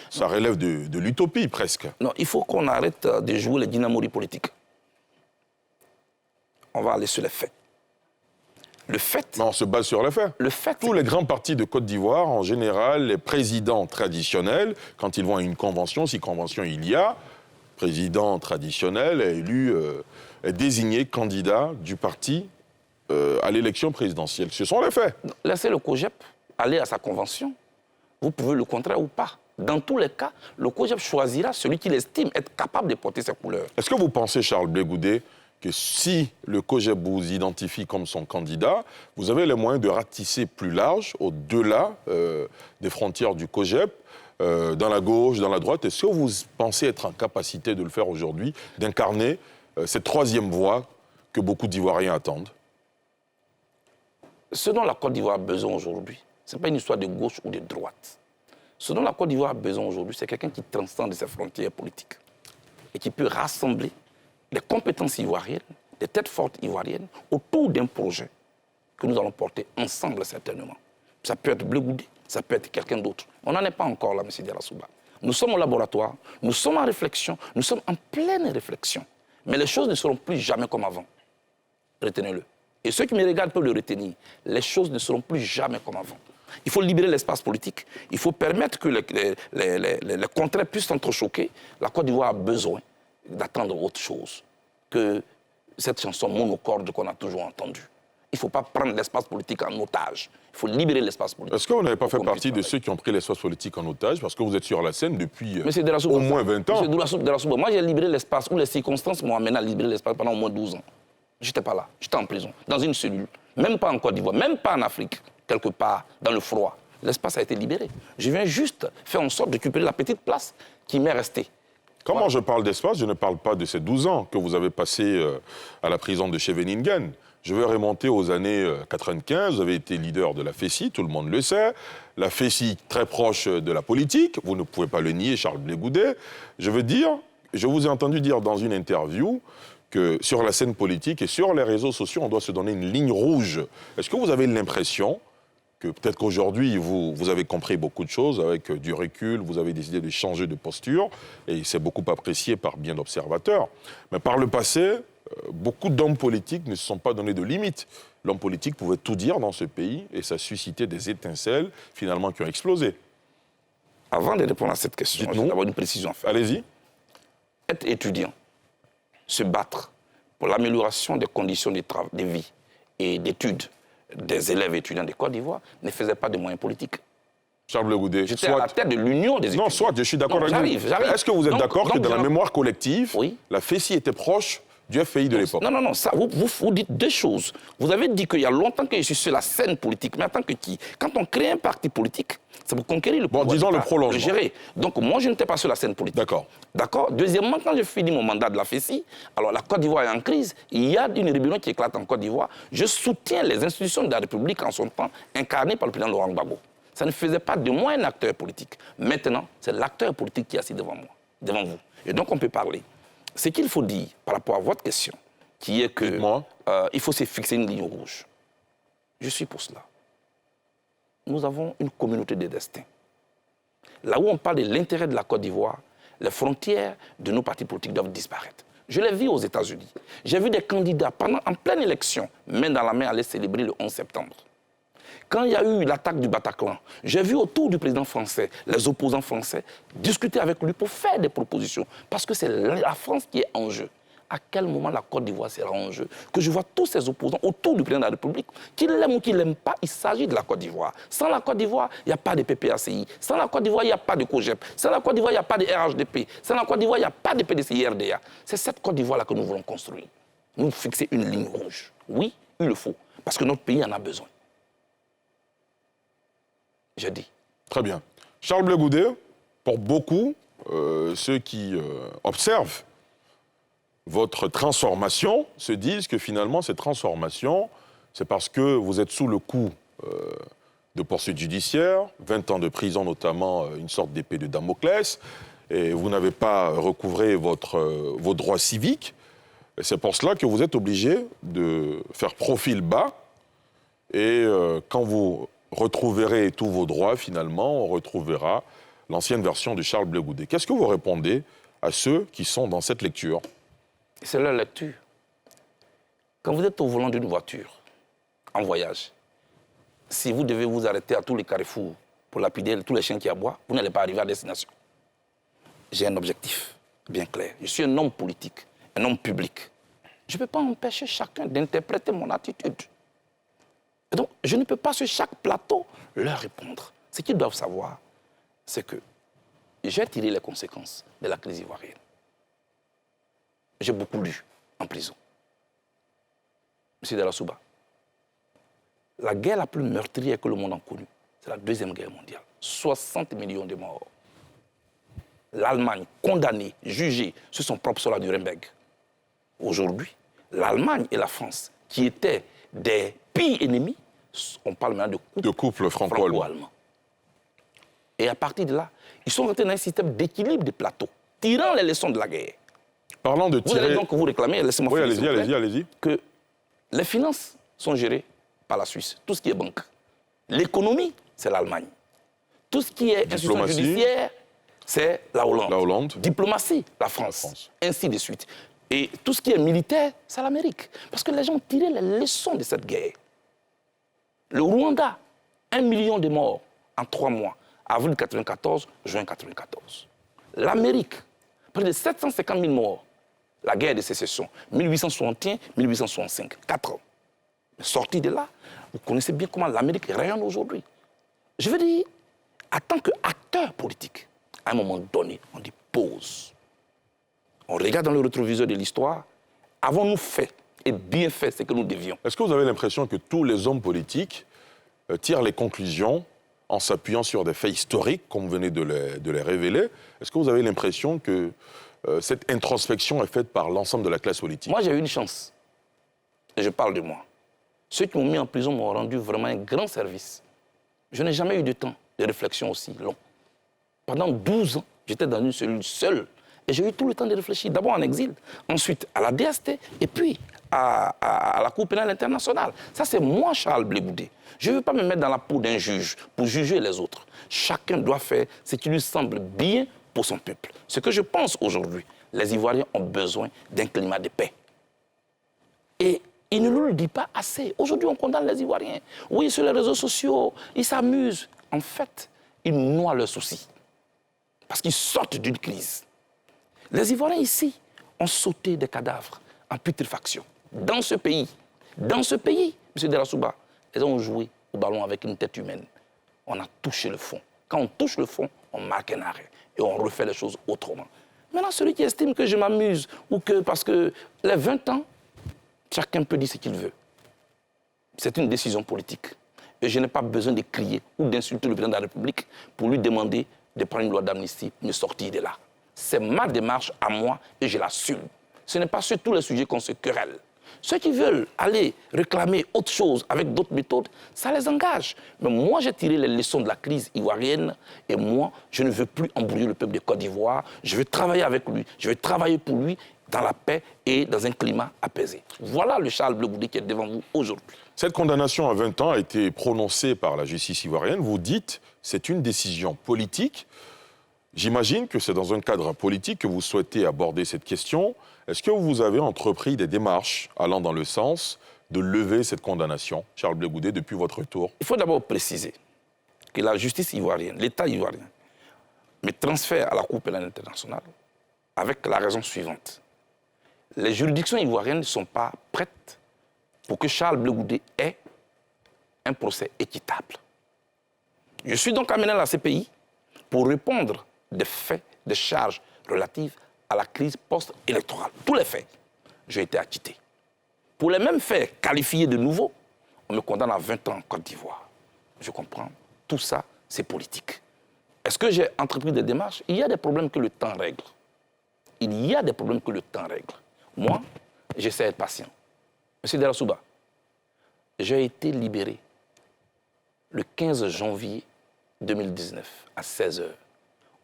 [SPEAKER 1] Ça relève de l'utopie, presque.
[SPEAKER 2] Non, il faut qu'on arrête de jouer les dynamories politiques. On va aller sur les faits. Le fait...
[SPEAKER 1] Mais on se base sur les faits.
[SPEAKER 2] Le fait...
[SPEAKER 1] Tous les grands partis de Côte d'Ivoire, en général, les présidents traditionnels, quand ils vont à une convention, si convention il y a, président traditionnel est élu, est désigné candidat du parti à l'élection présidentielle. Ce sont les faits.
[SPEAKER 2] Laissez le COJEP aller à sa convention. Vous pouvez le contraire ou pas. Dans tous les cas, le COJEP choisira celui qu'il estime être capable de porter ses couleurs.
[SPEAKER 1] Est-ce que vous pensez, Charles Blé Goudé, que si le COJEP vous identifie comme son candidat, vous avez les moyens de ratisser plus large, au-delà des frontières du COJEP, dans la gauche, dans la droite? Est-ce que vous pensez être en capacité de le faire aujourd'hui, d'incarner cette troisième voie que beaucoup d'Ivoiriens attendent?
[SPEAKER 2] Ce dont la Côte d'Ivoire a besoin aujourd'hui, ce n'est pas une histoire de gauche ou de droite. Ce dont la Côte d'Ivoire a besoin aujourd'hui, c'est quelqu'un qui transcende ses frontières politiques et qui peut rassembler les compétences ivoiriennes, les têtes fortes ivoiriennes, autour d'un projet que nous allons porter ensemble certainement. Ça peut être Blé Goudé, ça peut être quelqu'un d'autre. On n'en est pas encore là, M. Diarra-Souba. Nous sommes au laboratoire, nous sommes en réflexion, nous sommes en pleine réflexion. Mais les choses ne seront plus jamais comme avant. Retenez-le. Et ceux qui me regardent peuvent le retenir. Les choses ne seront plus jamais comme avant. Il faut libérer l'espace politique. Il faut permettre que les contrées puissent s'entrechoquer. La Côte d'Ivoire a besoin d'attendre autre chose que cette chanson monocorde qu'on a toujours entendue. Il ne faut pas prendre l'espace politique en otage. Il faut libérer l'espace politique.
[SPEAKER 1] Est-ce que vous n'avez pas fait partie de ceux qui ont pris l'espace politique en otage parce que vous êtes sur la scène depuis au moins 20 ans?
[SPEAKER 2] Moi, j'ai libéré l'espace où les circonstances m'ont amené à libérer l'espace pendant au moins 12 ans. Je n'étais pas là. J'étais en prison, dans une cellule. Même pas en Côte d'Ivoire, même pas en Afrique, quelque part, dans le froid. L'espace a été libéré. Je viens juste faire en sorte de récupérer la petite place qui m'est restée.
[SPEAKER 1] Comment je parle d'espace, je ne parle pas de ces 12 ans que vous avez passés à la prison de Scheveningen. Je veux remonter aux années 95. Vous avez été leader de la FECI, tout le monde le sait. La FECI, très proche de la politique. Vous ne pouvez pas le nier, Charles Blé Goudé. Je vous ai entendu dire dans une interview que sur la scène politique et sur les réseaux sociaux, on doit se donner une ligne rouge. Est-ce que vous avez l'impression que peut-être qu'aujourd'hui, vous avez compris beaucoup de choses, avec du recul, vous avez décidé de changer de posture, et c'est beaucoup apprécié par bien d'observateurs. Mais par le passé, beaucoup d'hommes politiques ne se sont pas donné de limites. L'homme politique pouvait tout dire dans ce pays, et ça suscitait des étincelles, finalement, qui ont explosé.
[SPEAKER 2] Avant de répondre à cette question, je vais avoir une précision à faire.
[SPEAKER 1] Allez-y.
[SPEAKER 2] Être étudiant, se battre pour l'amélioration des conditions de vie et d'études des élèves étudiants de Côte d'Ivoire ne faisait pas de moyens politiques.
[SPEAKER 1] Charles Blé Goudé,
[SPEAKER 2] j'étais à la tête de l'Union des étudiants.
[SPEAKER 1] Non, soit, je suis d'accord avec vous. Est-ce que vous êtes d'accord que dans la mémoire collective, oui, la FESI était proche du FPI de l'époque?
[SPEAKER 2] Non, ça, vous dites deux choses. Vous avez dit qu'il y a longtemps que je suis sur la scène politique, mais en tant que qui? Quand on crée un parti politique, c'est pour conquérir le pouvoir.
[SPEAKER 1] Bon, disons le prolongement.
[SPEAKER 2] Le gérer. Donc moi, je n'étais pas sur la scène politique.
[SPEAKER 1] D'accord.
[SPEAKER 2] D'accord. Deuxièmement, quand j'ai fini mon mandat de la FESI, alors la Côte d'Ivoire est en crise, il y a une rébellion qui éclate en Côte d'Ivoire. Je soutiens les institutions de la République en son temps, incarnées par le président Laurent Gbagbo. Ça ne faisait pas de moi un acteur politique. Maintenant, c'est l'acteur politique qui est assis devant moi, devant vous. Et donc, on peut parler. Ce qu'il faut dire par rapport à votre question, qui est que il faut se fixer une ligne rouge. Je suis pour cela. Nous avons une communauté de destin. Là où on parle de l'intérêt de la Côte d'Ivoire, les frontières de nos partis politiques doivent disparaître. Je l'ai vu aux États-Unis. J'ai vu des candidats en pleine élection, main dans la main, aller célébrer le 11 septembre. Quand il y a eu l'attaque du Bataclan, j'ai vu autour du président français, les opposants français, discuter avec lui pour faire des propositions. Parce que c'est la France qui est en jeu. À quel moment la Côte d'Ivoire sera en jeu? Que je vois tous ces opposants autour du président de la République, qu'ils l'aiment ou qu'ils ne l'aiment pas, il s'agit de la Côte d'Ivoire. Sans la Côte d'Ivoire, il n'y a pas de PPACI. Sans la Côte d'Ivoire, il n'y a pas de COGEP. Sans la Côte d'Ivoire, il n'y a pas de RHDP. Sans la Côte d'Ivoire, il n'y a pas de PDCI-RDA. C'est cette Côte d'Ivoire-là que nous voulons construire. Nous fixer une ligne rouge. Oui, il le faut. Parce que notre pays en a besoin. Je dis.
[SPEAKER 1] Très bien. Charles Blé Goudé, pour beaucoup, ceux qui observent votre transformation se disent que finalement, cette transformation, c'est parce que vous êtes sous le coup de poursuites judiciaires, 20 ans de prison notamment, une sorte d'épée de Damoclès, et vous n'avez pas recouvré vos droits civiques. C'est pour cela que vous êtes obligé de faire profil bas, et quand vous retrouverez tous vos droits, finalement, on retrouvera l'ancienne version de Charles Blé Goudé. Qu'est-ce que vous répondez à ceux qui sont dans cette lecture?
[SPEAKER 2] C'est leur lecture. Quand vous êtes au volant d'une voiture, en voyage, si vous devez vous arrêter à tous les carrefours pour lapider tous les chiens qui aboient, vous n'allez pas arriver à destination. J'ai un objectif bien clair. Je suis un homme politique, un homme public. Je ne peux pas empêcher chacun d'interpréter mon attitude. Et donc, je ne peux pas sur chaque plateau leur répondre. Ce qu'ils doivent savoir, c'est que j'ai tiré les conséquences de la crise ivoirienne. J'ai beaucoup lu en prison. M. Dalassouba, la guerre la plus meurtrière que le monde a connue, c'est la Deuxième Guerre mondiale. 60 millions de morts. L'Allemagne, condamnée, jugée sur son propre sol à Nuremberg. Aujourd'hui, l'Allemagne et la France, qui étaient des pires ennemis, on parle maintenant de couple franco-allemand. Et à partir de là, ils sont rentrés dans un système d'équilibre des plateaux, tirant les leçons de la guerre.
[SPEAKER 1] Parlant de tirer...
[SPEAKER 2] Vous allez donc vous réclamer, laissez-moi
[SPEAKER 1] finir, allez-y.
[SPEAKER 2] Que les finances sont gérées par la Suisse, tout ce qui est banque. L'économie, c'est l'Allemagne. Tout ce qui est institution judiciaire, c'est la Hollande. Diplomatie, la France. Ainsi de suite. Et tout ce qui est militaire, c'est l'Amérique. Parce que les gens ont tiré les leçons de cette guerre. Le Rwanda, 1 million de morts en 3 mois, avril 1994, juin 1994. L'Amérique, près de 750 000 morts. La guerre de sécession, 1861-1865, 4 ans. Sorti de là, vous connaissez bien comment l'Amérique rayonne aujourd'hui. Je veux dire, en tant qu'acteur politique, à un moment donné, on dit pause. On regarde dans le rétroviseur de l'histoire, avons-nous fait et bien fait ce que nous devions?
[SPEAKER 1] Est-ce que vous avez l'impression que tous les hommes politiques tirent les conclusions en s'appuyant sur des faits historiques, comme vous venez de les révéler? Est-ce que vous avez l'impression que cette introspection est faite par l'ensemble de la classe politique?
[SPEAKER 2] Moi, j'ai eu une chance. Et je parle de moi. Ceux qui m'ont mis en prison m'ont rendu vraiment un grand service. Je n'ai jamais eu de temps de réflexion aussi long. Pendant 12 ans, j'étais dans une cellule seule. Et j'ai eu tout le temps de réfléchir. D'abord en exil, ensuite à la DST, et puis à la Cour pénale internationale. Ça, c'est moi, Charles Blé Goudé. Je ne veux pas me mettre dans la peau d'un juge pour juger les autres. Chacun doit faire ce qui lui semble bien pour son peuple. Ce que je pense aujourd'hui, les Ivoiriens ont besoin d'un climat de paix. Et il ne nous le dit pas assez. Aujourd'hui, on condamne les Ivoiriens. Oui, sur les réseaux sociaux, ils s'amusent. En fait, ils noient leurs soucis. Parce qu'ils sortent d'une crise. Les Ivoiriens ici ont sauté des cadavres en putréfaction. Dans ce pays, M. Delassouba, ils ont joué au ballon avec une tête humaine. On a touché le fond. Quand on touche le fond, on marque un arrêt. Et on refait les choses autrement. Maintenant, celui qui estime que je m'amuse, ou que parce que les 20 ans, chacun peut dire ce qu'il veut. C'est une décision politique. Et je n'ai pas besoin de crier ou d'insulter le président de la République pour lui demander de prendre une loi d'amnistie pour me sortir de là. C'est ma démarche à moi et je l'assume. Ce n'est pas sur tous les sujets qu'on se querelle. Ceux qui veulent aller réclamer autre chose avec d'autres méthodes, ça les engage. Mais moi, j'ai tiré les leçons de la crise ivoirienne et moi, je ne veux plus embrouiller le peuple de Côte d'Ivoire. Je veux travailler avec lui, je veux travailler pour lui dans la paix et dans un climat apaisé. Voilà le Charles Blé Goudé qui est devant vous aujourd'hui.
[SPEAKER 1] Cette condamnation à 20 ans a été prononcée par la justice ivoirienne. Vous dites c'est une décision politique. J'imagine que c'est dans un cadre politique que vous souhaitez aborder cette question. Est-ce que vous avez entrepris des démarches allant dans le sens de lever cette condamnation, Charles Blé Goudé, depuis votre retour?
[SPEAKER 2] Il faut d'abord préciser que la justice ivoirienne, l'État ivoirien, me transfère à la Cour pénale internationale avec la raison suivante. Les juridictions ivoiriennes ne sont pas prêtes pour que Charles Blé Goudé ait un procès équitable. Je suis donc amené à la CPI pour répondre des faits, des charges relatives à la crise post-électorale. Tous les faits, j'ai été acquitté. Pour les mêmes faits qualifiés de nouveaux, on me condamne à 20 ans en Côte d'Ivoire. Je comprends. Tout ça, c'est politique. Est-ce que j'ai entrepris des démarches? Il y a des problèmes que le temps règle. Il y a des problèmes que le temps règle. Moi, j'essaie d'être patient. Monsieur Delassouba, j'ai été libéré le 15 janvier 2019 à 16h.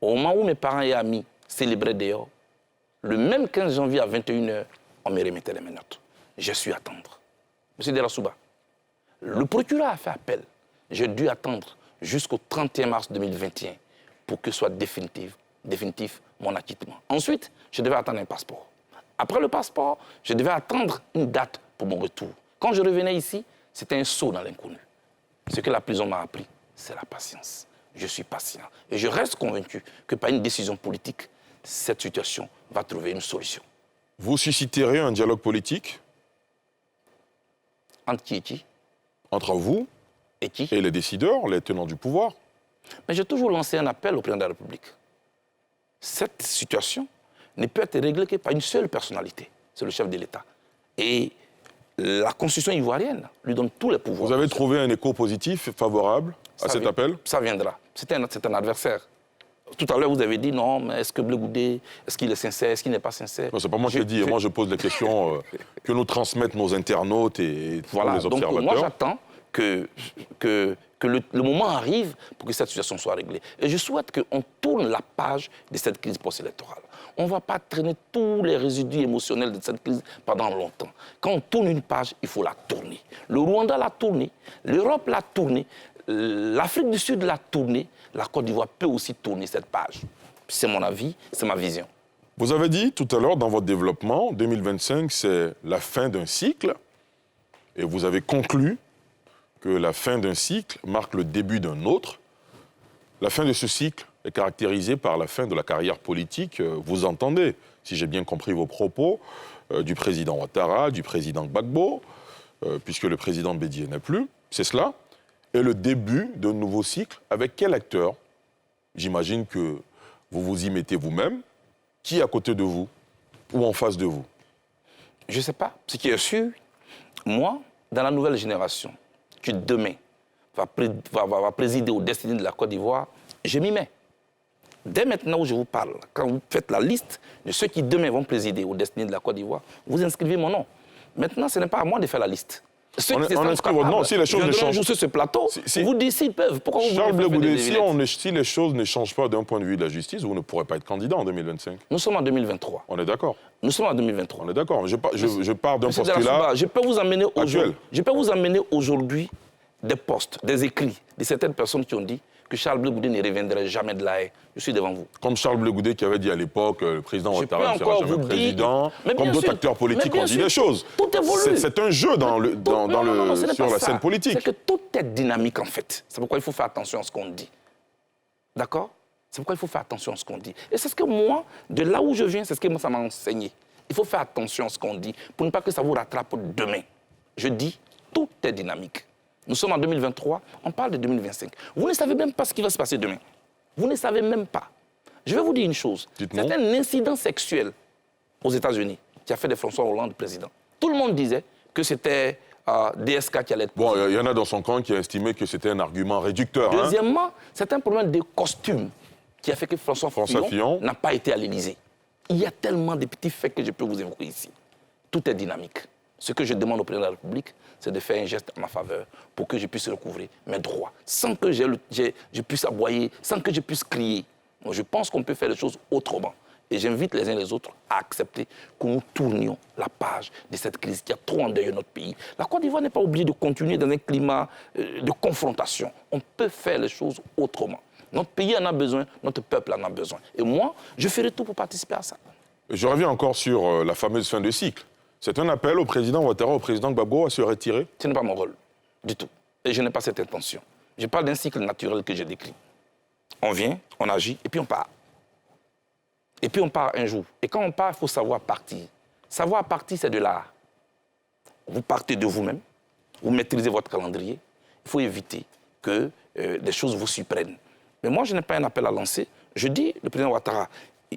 [SPEAKER 2] Au moment où mes parents et amis célébraient dehors, le même 15 janvier à 21h, on me remettait les menottes. J'ai su attendre. Monsieur Delassouba, le procureur a fait appel. J'ai dû attendre jusqu'au 31 mars 2021 pour que soit définitif mon acquittement. Ensuite, je devais attendre un passeport. Après le passeport, je devais attendre une date pour mon retour. Quand je revenais ici, c'était un saut dans l'inconnu. Ce que la prison m'a appris, c'est la patience. Je suis patient. Et je reste convaincu que par une décision politique, cette situation va trouver une solution.
[SPEAKER 1] Vous susciterez un dialogue politique?
[SPEAKER 2] Entre qui et qui?
[SPEAKER 1] Entre vous
[SPEAKER 2] et qui?
[SPEAKER 1] Et les décideurs, les tenants du pouvoir.
[SPEAKER 2] Mais j'ai toujours lancé un appel au président de la République. Cette situation ne peut être réglée que par une seule personnalité, c'est le chef de l'État. Et la Constitution ivoirienne lui donne tous les pouvoirs.
[SPEAKER 1] Vous avez trouvé un écho positif, favorable à cet appel?
[SPEAKER 2] Ça viendra. C'est un adversaire. Tout à l'heure, vous avez dit non, mais est-ce que Blé Goudé, est-ce qu'il est sincère, est-ce qu'il n'est pas sincère?
[SPEAKER 1] Non, c'est pas moi qui ai dit. Moi, je pose des questions que nous transmettent nos internautes et
[SPEAKER 2] voilà,
[SPEAKER 1] les observateurs.
[SPEAKER 2] Donc, moi, j'attends que le moment arrive pour que cette situation soit réglée. Et je souhaite qu'on tourne la page de cette crise post-électorale. On ne va pas traîner tous les résidus émotionnels de cette crise pendant longtemps. Quand on tourne une page, il faut la tourner. Le Rwanda l'a tournée, l'Europe l'a tournée, l'Afrique du Sud l'a tournée, la Côte d'Ivoire peut aussi tourner cette page. C'est mon avis, c'est ma vision.
[SPEAKER 1] Vous avez dit tout à l'heure dans votre développement, 2025, c'est la fin d'un cycle. Et vous avez conclu que la fin d'un cycle marque le début d'un autre. La fin de ce cycle est caractérisée par la fin de la carrière politique. Vous entendez, si j'ai bien compris vos propos, du président Ouattara, du président Gbagbo, puisque le président Bédié n'est plus. C'est cela. Et le début d'un nouveau cycle, avec quel acteur? J'imagine que vous vous y mettez vous-même. Qui est à côté de vous ou en face de vous?
[SPEAKER 2] Je ne sais pas. Ce qui est sûr, moi, dans la nouvelle génération, qui demain va présider aux destinées de la Côte d'Ivoire, je m'y mets. Dès maintenant où je vous parle, quand vous faites la liste de ceux qui demain vont présider aux destinées de la Côte d'Ivoire, vous inscrivez mon nom. Maintenant, ce n'est pas à moi de faire la liste.
[SPEAKER 1] Non, si les choses ne changent
[SPEAKER 2] sur ce plateau, vous dites s'ils peuvent. Pourquoi vous
[SPEAKER 1] Charles Blé Goudé, si les choses ne changent pas d'un point de vue de la justice, vous ne pourrez pas être candidat en 2025.
[SPEAKER 2] Nous sommes en 2023.
[SPEAKER 1] On est d'accord.
[SPEAKER 2] Nous sommes en 2023.
[SPEAKER 1] On est d'accord. Je pars d'un postulat
[SPEAKER 2] je peux vous amener
[SPEAKER 1] actuel.
[SPEAKER 2] Je peux vous amener aujourd'hui des posts, des écrits de certaines personnes qui ont dit que Charles Blé Goudé ne reviendrait jamais de la haie. Je suis devant vous.
[SPEAKER 1] Comme Charles Blé Goudé qui avait dit à l'époque, le président Ouattara ne sera jamais président. Comme d'autres acteurs politiques ont dit des choses.
[SPEAKER 2] Tout évolue.
[SPEAKER 1] C'est un jeu sur la scène politique.
[SPEAKER 2] C'est que tout est dynamique en fait. C'est pourquoi il faut faire attention à ce qu'on dit. D'accord? C'est pourquoi il faut faire attention à ce qu'on dit. Et c'est ce que moi, de là où je viens, c'est ce que ça m'a enseigné. Il faut faire attention à ce qu'on dit pour ne pas que ça vous rattrape demain. Je dis, tout est dynamique. Nous sommes en 2023, on parle de 2025. Vous ne savez même pas ce qui va se passer demain. Vous ne savez même pas. Je vais vous dire une chose. C'est un incident sexuel aux États-Unis qui a fait de François Hollande président. Tout le monde disait que c'était DSK qui allait être...
[SPEAKER 1] Bon, il y en a dans son camp qui a estimé que c'était un argument réducteur.
[SPEAKER 2] Deuxièmement, c'est un problème de costume qui a fait que François Fillon n'a pas été à l'Élysée. Il y a tellement de petits faits que je peux vous évoquer ici. Tout est dynamique. Ce que je demande au président de la République, c'est de faire un geste en ma faveur pour que je puisse recouvrer mes droits, sans que je puisse aboyer, sans que je puisse crier. Donc, je pense qu'on peut faire les choses autrement. Et j'invite les uns et les autres à accepter que nous tournions la page de cette crise qui a trop endeuillé notre pays. La Côte d'Ivoire n'est pas obligée de continuer dans un climat de confrontation. On peut faire les choses autrement. Notre pays en a besoin, notre peuple en a besoin. Et moi, je ferai tout pour participer à ça.
[SPEAKER 1] Je reviens encore sur la fameuse fin de cycle. C'est un appel au président Ouattara, au président Gbagbo à se retirer?
[SPEAKER 2] Ce n'est pas mon rôle, du tout. Et je n'ai pas cette intention. Je parle d'un cycle naturel que j'ai décrit. On vient, on agit, et puis on part. Et puis on part un jour. Et quand on part, il faut savoir partir. Savoir partir, c'est de l'art. Vous partez de vous-même, vous maîtrisez votre calendrier. Il faut éviter que des choses vous surprennent. Mais moi, je n'ai pas un appel à lancer. Je dis, le président Ouattara,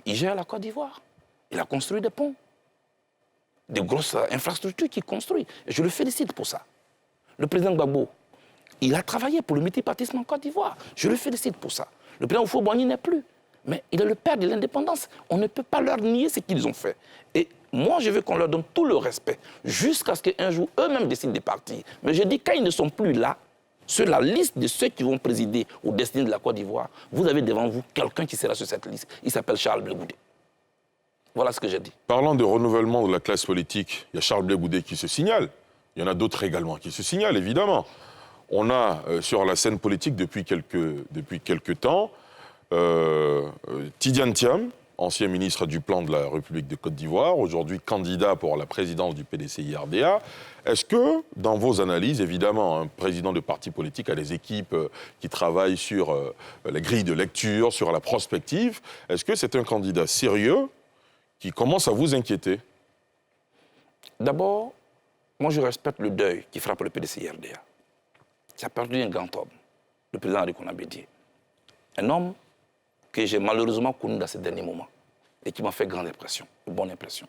[SPEAKER 2] il gère la Côte d'Ivoire. Il a construit des ponts, des grosses infrastructures qu'il construit. Et je le félicite pour ça. Le président Gbagbo, il a travaillé pour le multipartisme en Côte d'Ivoire. Je le félicite pour ça. Le président Houphouët-Boigny n'est plus. Mais il est le père de l'indépendance. On ne peut pas leur nier ce qu'ils ont fait. Et moi, je veux qu'on leur donne tout le respect, jusqu'à ce qu'un jour, eux-mêmes décident de partir. Mais je dis, quand ils ne sont plus là, sur la liste de ceux qui vont présider aux destinées de la Côte d'Ivoire, vous avez devant vous quelqu'un qui sera sur cette liste. Il s'appelle Charles Blé Goudé. Voilà ce que j'ai dit.
[SPEAKER 1] Parlant de renouvellement de la classe politique, il y a Charles Blé Goudé qui se signale. Il y en a d'autres également qui se signalent, évidemment. On a sur la scène politique depuis quelques temps Tidiane Thiam, ancien ministre du Plan de la République de Côte d'Ivoire, aujourd'hui candidat pour la présidence du PDCI-RDA. Est-ce que, dans vos analyses, évidemment, un président de parti politique a des équipes qui travaillent sur les grilles de lecture, sur la prospective, est-ce que c'est un candidat sérieux qui commence à vous inquiéter?
[SPEAKER 2] D'abord, moi je respecte le deuil qui frappe le PDCI-RDA. Ça a perdu un grand homme, le président Henri Konan Bédié. Un homme que j'ai malheureusement connu dans ces derniers moments et qui m'a fait grande impression, une bonne impression.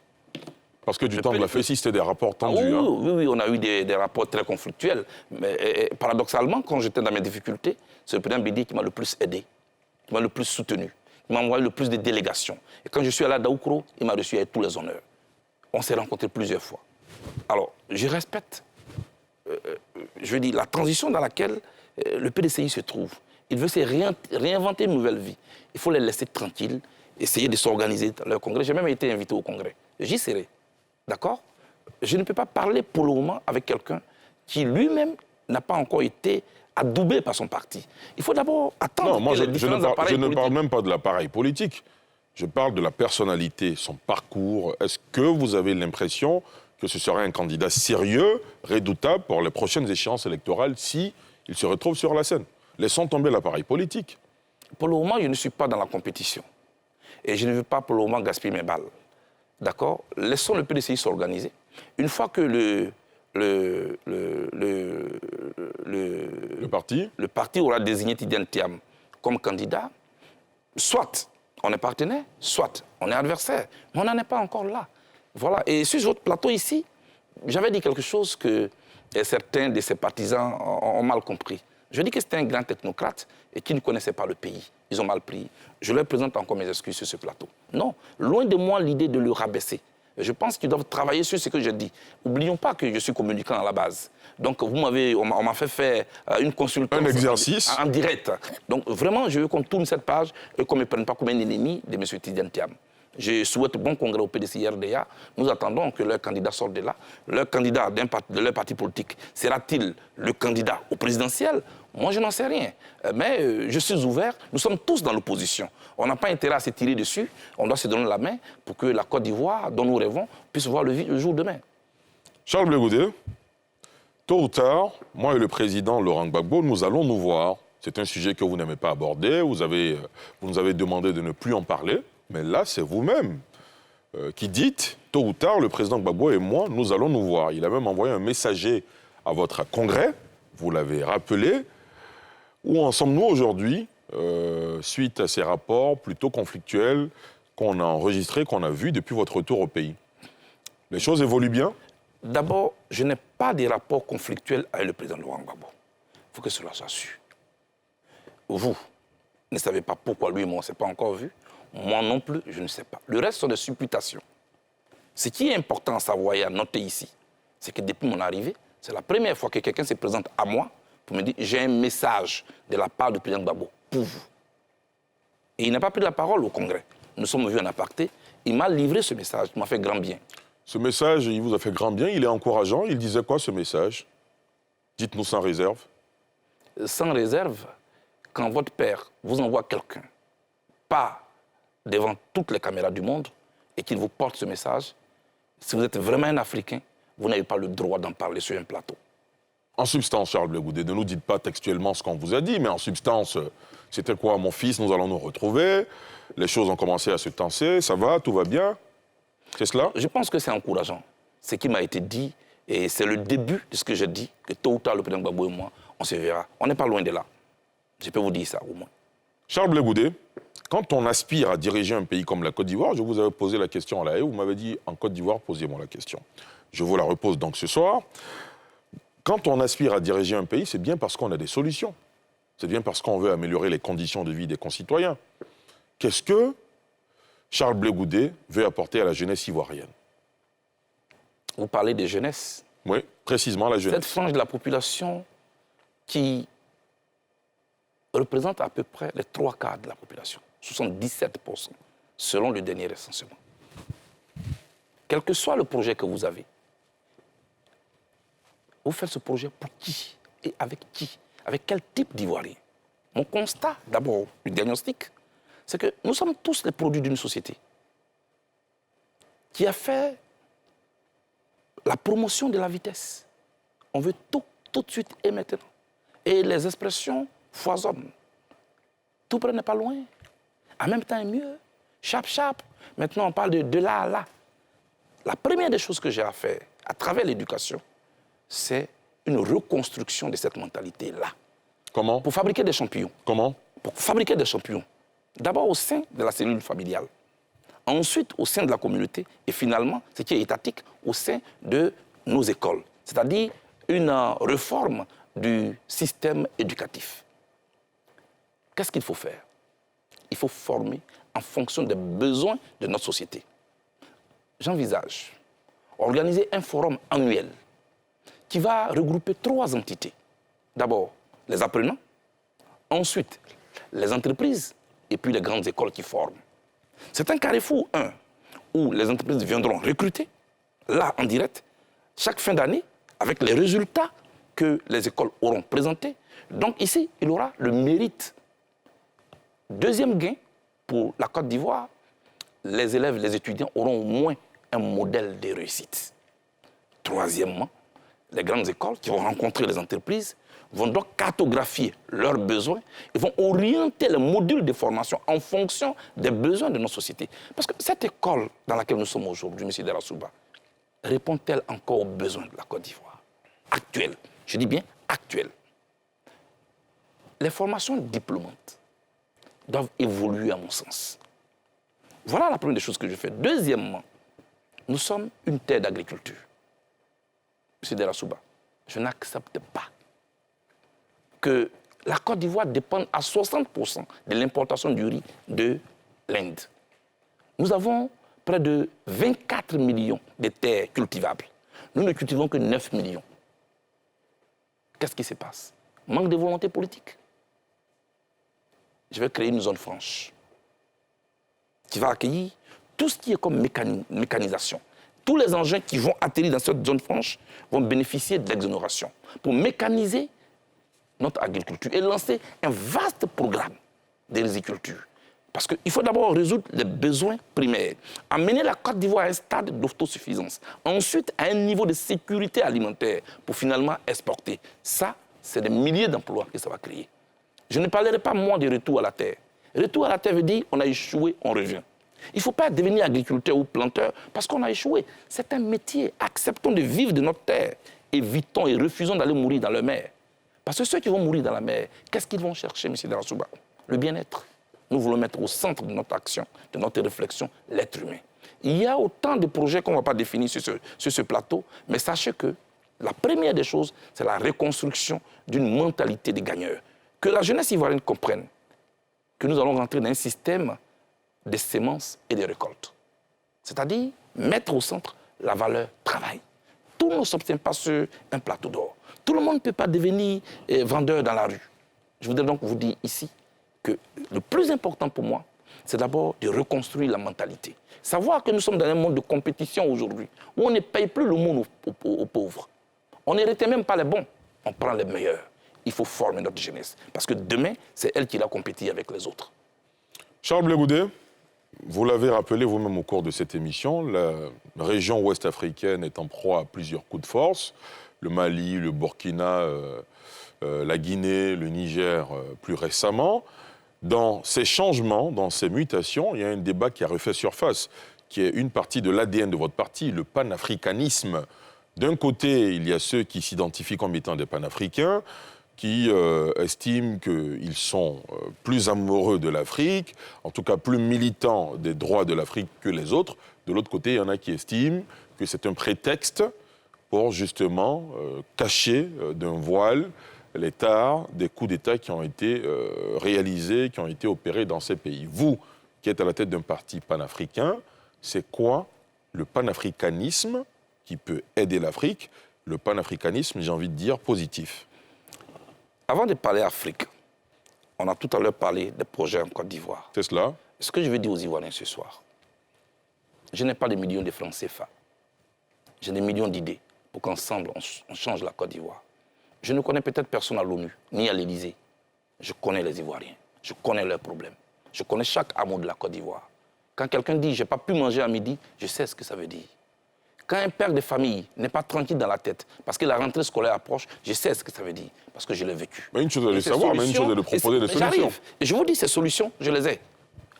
[SPEAKER 1] Parce que du temps de la FECI, c'était des rapports tendus.
[SPEAKER 2] Oui, on a eu des rapports très conflictuels. Mais paradoxalement, quand j'étais dans mes difficultés, c'est le président Bédié qui m'a le plus aidé, qui m'a le plus soutenu, qui m'a envoyé le plus de délégations. Et quand je suis allé à Daoukro, il m'a reçu avec tous les honneurs. On s'est rencontrés plusieurs fois. Alors, je respecte, je veux dire, la transition dans laquelle le PDCI se trouve. Il veut se réinventer une nouvelle vie. Il faut les laisser tranquilles, essayer de s'organiser dans leur congrès. J'ai même été invité au congrès. J'y serai. D'accord? Je ne peux pas parler pour le moment avec quelqu'un qui lui-même n'a pas encore été adoubé par son parti. Il faut d'abord attendre.
[SPEAKER 1] Non, moi je ne parle même pas de l'appareil politique. Je parle de la personnalité, son parcours. Est-ce que vous avez l'impression que ce serait un candidat sérieux, redoutable pour les prochaines échéances électorales si il se retrouve sur la scène? Laissons tomber l'appareil politique.
[SPEAKER 2] Pour le moment, je ne suis pas dans la compétition. Et je ne veux pas pour le moment gaspiller mes balles. D'accord? Laissons le PDCI s'organiser. Une fois que le parti aura désigné Tidiane Thiam comme candidat, soit on est partenaire, soit on est adversaire. Mais on n'en est pas encore là. Voilà. Et sur votre plateau ici, j'avais dit quelque chose que certains de ses partisans ont mal compris. Je dis que c'était un grand technocrate et qui ne connaissait pas le pays. Ils ont mal pris. Je leur présente encore mes excuses sur ce plateau. Non, loin de moi l'idée de le rabaisser. Je pense qu'ils doivent travailler sur ce que je dis. N'oublions pas que je suis communicant à la base. Donc, on m'a fait faire une consultation.
[SPEAKER 1] Un exercice.
[SPEAKER 2] En direct. Donc, vraiment, je veux qu'on tourne cette page et qu'on ne me prenne pas comme un ennemi de M. Tidiane Thiam. Je souhaite bon congrès au PDC-RDA. Nous attendons que leur candidat sorte de là. Leur candidat de leur parti politique, sera-t-il le candidat au présidentiel? Moi, je n'en sais rien. Mais je suis ouvert. Nous sommes tous dans l'opposition. On n'a pas intérêt à se tirer dessus. On doit se donner la main pour que la Côte d'Ivoire, dont nous rêvons, puisse voir le jour demain.
[SPEAKER 1] Charles Blé Goudé, tôt ou tard, moi et le président Laurent Gbagbo, nous allons nous voir. C'est un sujet que vous n'aimez pas aborder. Vous nous avez demandé de ne plus en parler. Mais là, c'est vous-même qui dites, tôt ou tard, le président Gbagbo et moi, nous allons nous voir. Il a même envoyé un messager à votre congrès, vous l'avez rappelé. Où en sommes-nous aujourd'hui, suite à ces rapports plutôt conflictuels qu'on a enregistrés, qu'on a vus depuis votre retour au pays? Les choses évoluent bien?
[SPEAKER 2] D'abord, je n'ai pas de rapports conflictuels avec le président Laurent Gbagbo. Il faut que cela soit su. Vous ne savez pas pourquoi lui et moi, on ne s'est pas encore vu. Moi non plus, je ne sais pas. Le reste sont des supputations. Ce qui est important à savoir et à noter ici, c'est que depuis mon arrivée, c'est la première fois que quelqu'un se présente à moi pour me dire « j'ai un message de la part du président Gbagbo pour vous ». Et il n'a pas pris la parole au Congrès. Nous sommes vus en aparté. Il m'a livré ce message, il m'a fait grand bien.
[SPEAKER 1] Ce message, il vous a fait grand bien, il est encourageant. Il disait quoi, ce message? Dites-nous sans réserve.
[SPEAKER 2] Sans réserve, quand votre père vous envoie quelqu'un, pas devant toutes les caméras du monde, et qu'il vous porte ce message, si vous êtes vraiment un Africain, vous n'avez pas le droit d'en parler sur un plateau.
[SPEAKER 1] En substance, Charles Blé Goudé, ne nous dites pas textuellement ce qu'on vous a dit, mais en substance, c'était quoi? Mon fils, nous allons nous retrouver, les choses ont commencé à se tenser, ça va, tout va bien? C'est cela?
[SPEAKER 2] Je pense que c'est encourageant, ce qui m'a été dit, et c'est le début de ce que j'ai dit, que tôt ou tard, le président Gbagbo et moi, on se verra. On n'est pas loin de là. Je peux vous dire ça, au moins.
[SPEAKER 1] Charles Blé Goudé, quand on aspire à diriger un pays comme la Côte d'Ivoire, je vous avais posé la question à la haie, vous m'avez dit, en Côte d'Ivoire, posez-moi la question. Je vous la repose donc ce soir. Quand on aspire à diriger un pays, c'est bien parce qu'on a des solutions. C'est bien parce qu'on veut améliorer les conditions de vie des concitoyens. Qu'est-ce que Charles Blé Goudé veut apporter à la jeunesse ivoirienne?
[SPEAKER 2] Vous parlez de jeunesse.
[SPEAKER 1] Oui, précisément la jeunesse.
[SPEAKER 2] Cette frange de la population qui représente à peu près les 3/4 de la population, 77%, selon le dernier recensement. Quel que soit le projet que vous avez, vous faites ce projet pour qui et avec qui? Avec quel type d'Ivoirien? Mon constat, d'abord, le diagnostic, c'est que nous sommes tous les produits d'une société qui a fait la promotion de la vitesse. On veut tout de suite et maintenant. Et les expressions foisonnent. Tout près n'est pas loin. En même temps est mieux. Chap, chap. Maintenant, on parle de là à là. La première des choses que j'ai à faire à travers l'éducation, c'est une reconstruction de cette mentalité-là.
[SPEAKER 1] Comment?
[SPEAKER 2] Pour fabriquer des champions.
[SPEAKER 1] Comment?
[SPEAKER 2] Pour fabriquer des champions. D'abord au sein de la cellule familiale. Ensuite au sein de la communauté. Et finalement, ce qui est étatique, au sein de nos écoles. C'est-à-dire une réforme du système éducatif. Qu'est-ce qu'il faut faire? Il faut former en fonction des besoins de notre société. J'envisage organiser un forum annuel qui va regrouper 3 entités. D'abord, les apprenants, ensuite, les entreprises et puis les grandes écoles qui forment. C'est un carrefour, où les entreprises viendront recruter, là, en direct, chaque fin d'année, avec les résultats que les écoles auront présentés. Donc ici, il aura le mérite. Deuxième gain, pour la Côte d'Ivoire, les élèves, les étudiants auront au moins un modèle de réussite. Troisièmement, les grandes écoles qui vont rencontrer les entreprises vont donc cartographier leurs besoins et vont orienter les modules de formation en fonction des besoins de nos sociétés. Parce que cette école dans laquelle nous sommes aujourd'hui, M. Darasouba, répond-elle encore aux besoins de la Côte d'Ivoire? Actuelle. Je dis bien actuelle. Les formations diplômantes doivent évoluer à mon sens. Voilà la première des choses que je fais. Deuxièmement, nous sommes une terre d'agriculture. M. Darasouba, je n'accepte pas que la Côte d'Ivoire dépende à 60% de l'importation du riz de l'Inde. Nous avons près de 24 millions de terres cultivables. Nous ne cultivons que 9 millions. Qu'est-ce qui se passe? Manque de volonté politique. Je vais créer une zone franche qui va accueillir tout ce qui est comme mécanisation. Tous les engins qui vont atterrir dans cette zone franche vont bénéficier de l'exonération pour mécaniser notre agriculture et lancer un vaste programme de riziculture. Parce qu'il faut d'abord résoudre les besoins primaires, amener la Côte d'Ivoire à un stade d'autosuffisance, ensuite à un niveau de sécurité alimentaire pour finalement exporter. Ça, c'est des milliers d'emplois que ça va créer. Je ne parlerai pas, moi, de retour à la terre. Retour à la terre veut dire on a échoué, on revient. Il ne faut pas devenir agriculteur ou planteur parce qu'on a échoué. C'est un métier. Acceptons de vivre de notre terre. Évitons et refusons d'aller mourir dans la mer. Parce que ceux qui vont mourir dans la mer, qu'est-ce qu'ils vont chercher, M. Darassouba? Le bien-être. Nous voulons mettre au centre de notre action, de notre réflexion, l'être humain. Il y a autant de projets qu'on ne va pas définir sur ce plateau, mais sachez que la première des choses, c'est la reconstruction d'une mentalité de gagneurs. Que la jeunesse ivoirienne comprenne que nous allons rentrer dans un système de semences et de récoltes. C'est-à-dire mettre au centre la valeur travail. Tout ne s'obtient pas sur un plateau d'or. Tout le monde ne peut pas devenir vendeur dans la rue. Je voudrais donc vous dire ici que le plus important pour moi, c'est d'abord de reconstruire la mentalité. Savoir que nous sommes dans un monde de compétition aujourd'hui, où on ne paye plus le monde aux pauvres. On ne retient même pas les bons, on prend les meilleurs. Il faut former notre jeunesse, parce que demain, c'est elle qui va compétir avec les autres.
[SPEAKER 1] Charles Blé Goudé, vous l'avez rappelé vous-même au cours de cette émission, la région ouest africaine est en proie à plusieurs coups de force. Le Mali, le Burkina, la Guinée, le Niger plus récemment. Dans ces changements, dans ces mutations, il y a un débat qui a refait surface, qui est une partie de l'ADN de votre parti, le panafricanisme. D'un côté, il y a ceux qui s'identifient comme étant des panafricains, qui estiment qu'ils sont plus amoureux de l'Afrique, en tout cas plus militants des droits de l'Afrique que les autres. De l'autre côté, il y en a qui estiment que c'est un prétexte pour justement cacher d'un voile les tares des coups d'État qui ont été réalisés, qui ont été opérés dans ces pays. Vous, qui êtes à la tête d'un parti panafricain, c'est quoi le panafricanisme qui peut aider l'Afrique? Le panafricanisme, j'ai envie de dire, positif.
[SPEAKER 2] Avant de parler Afrique, on a tout à l'heure parlé des projets en Côte d'Ivoire.
[SPEAKER 1] C'est cela.
[SPEAKER 2] Ce que je veux dire aux Ivoiriens ce soir, je n'ai pas de millions de francs CFA. J'ai des millions d'idées pour qu'ensemble, on change la Côte d'Ivoire. Je ne connais peut-être personne à l'ONU, ni à l'Élysée. Je connais les Ivoiriens. Je connais leurs problèmes. Je connais chaque hameau de la Côte d'Ivoire. Quand quelqu'un dit « je n'ai pas pu manger à midi », je sais ce que ça veut dire. Quand un père de famille n'est pas tranquille dans la tête parce que la rentrée scolaire approche, je sais ce que ça veut dire, parce que je l'ai vécu.
[SPEAKER 1] Mais une chose est de savoir, mais une chose est de proposer des solutions.
[SPEAKER 2] J'arrive. Et je vous dis, ces solutions, je les ai.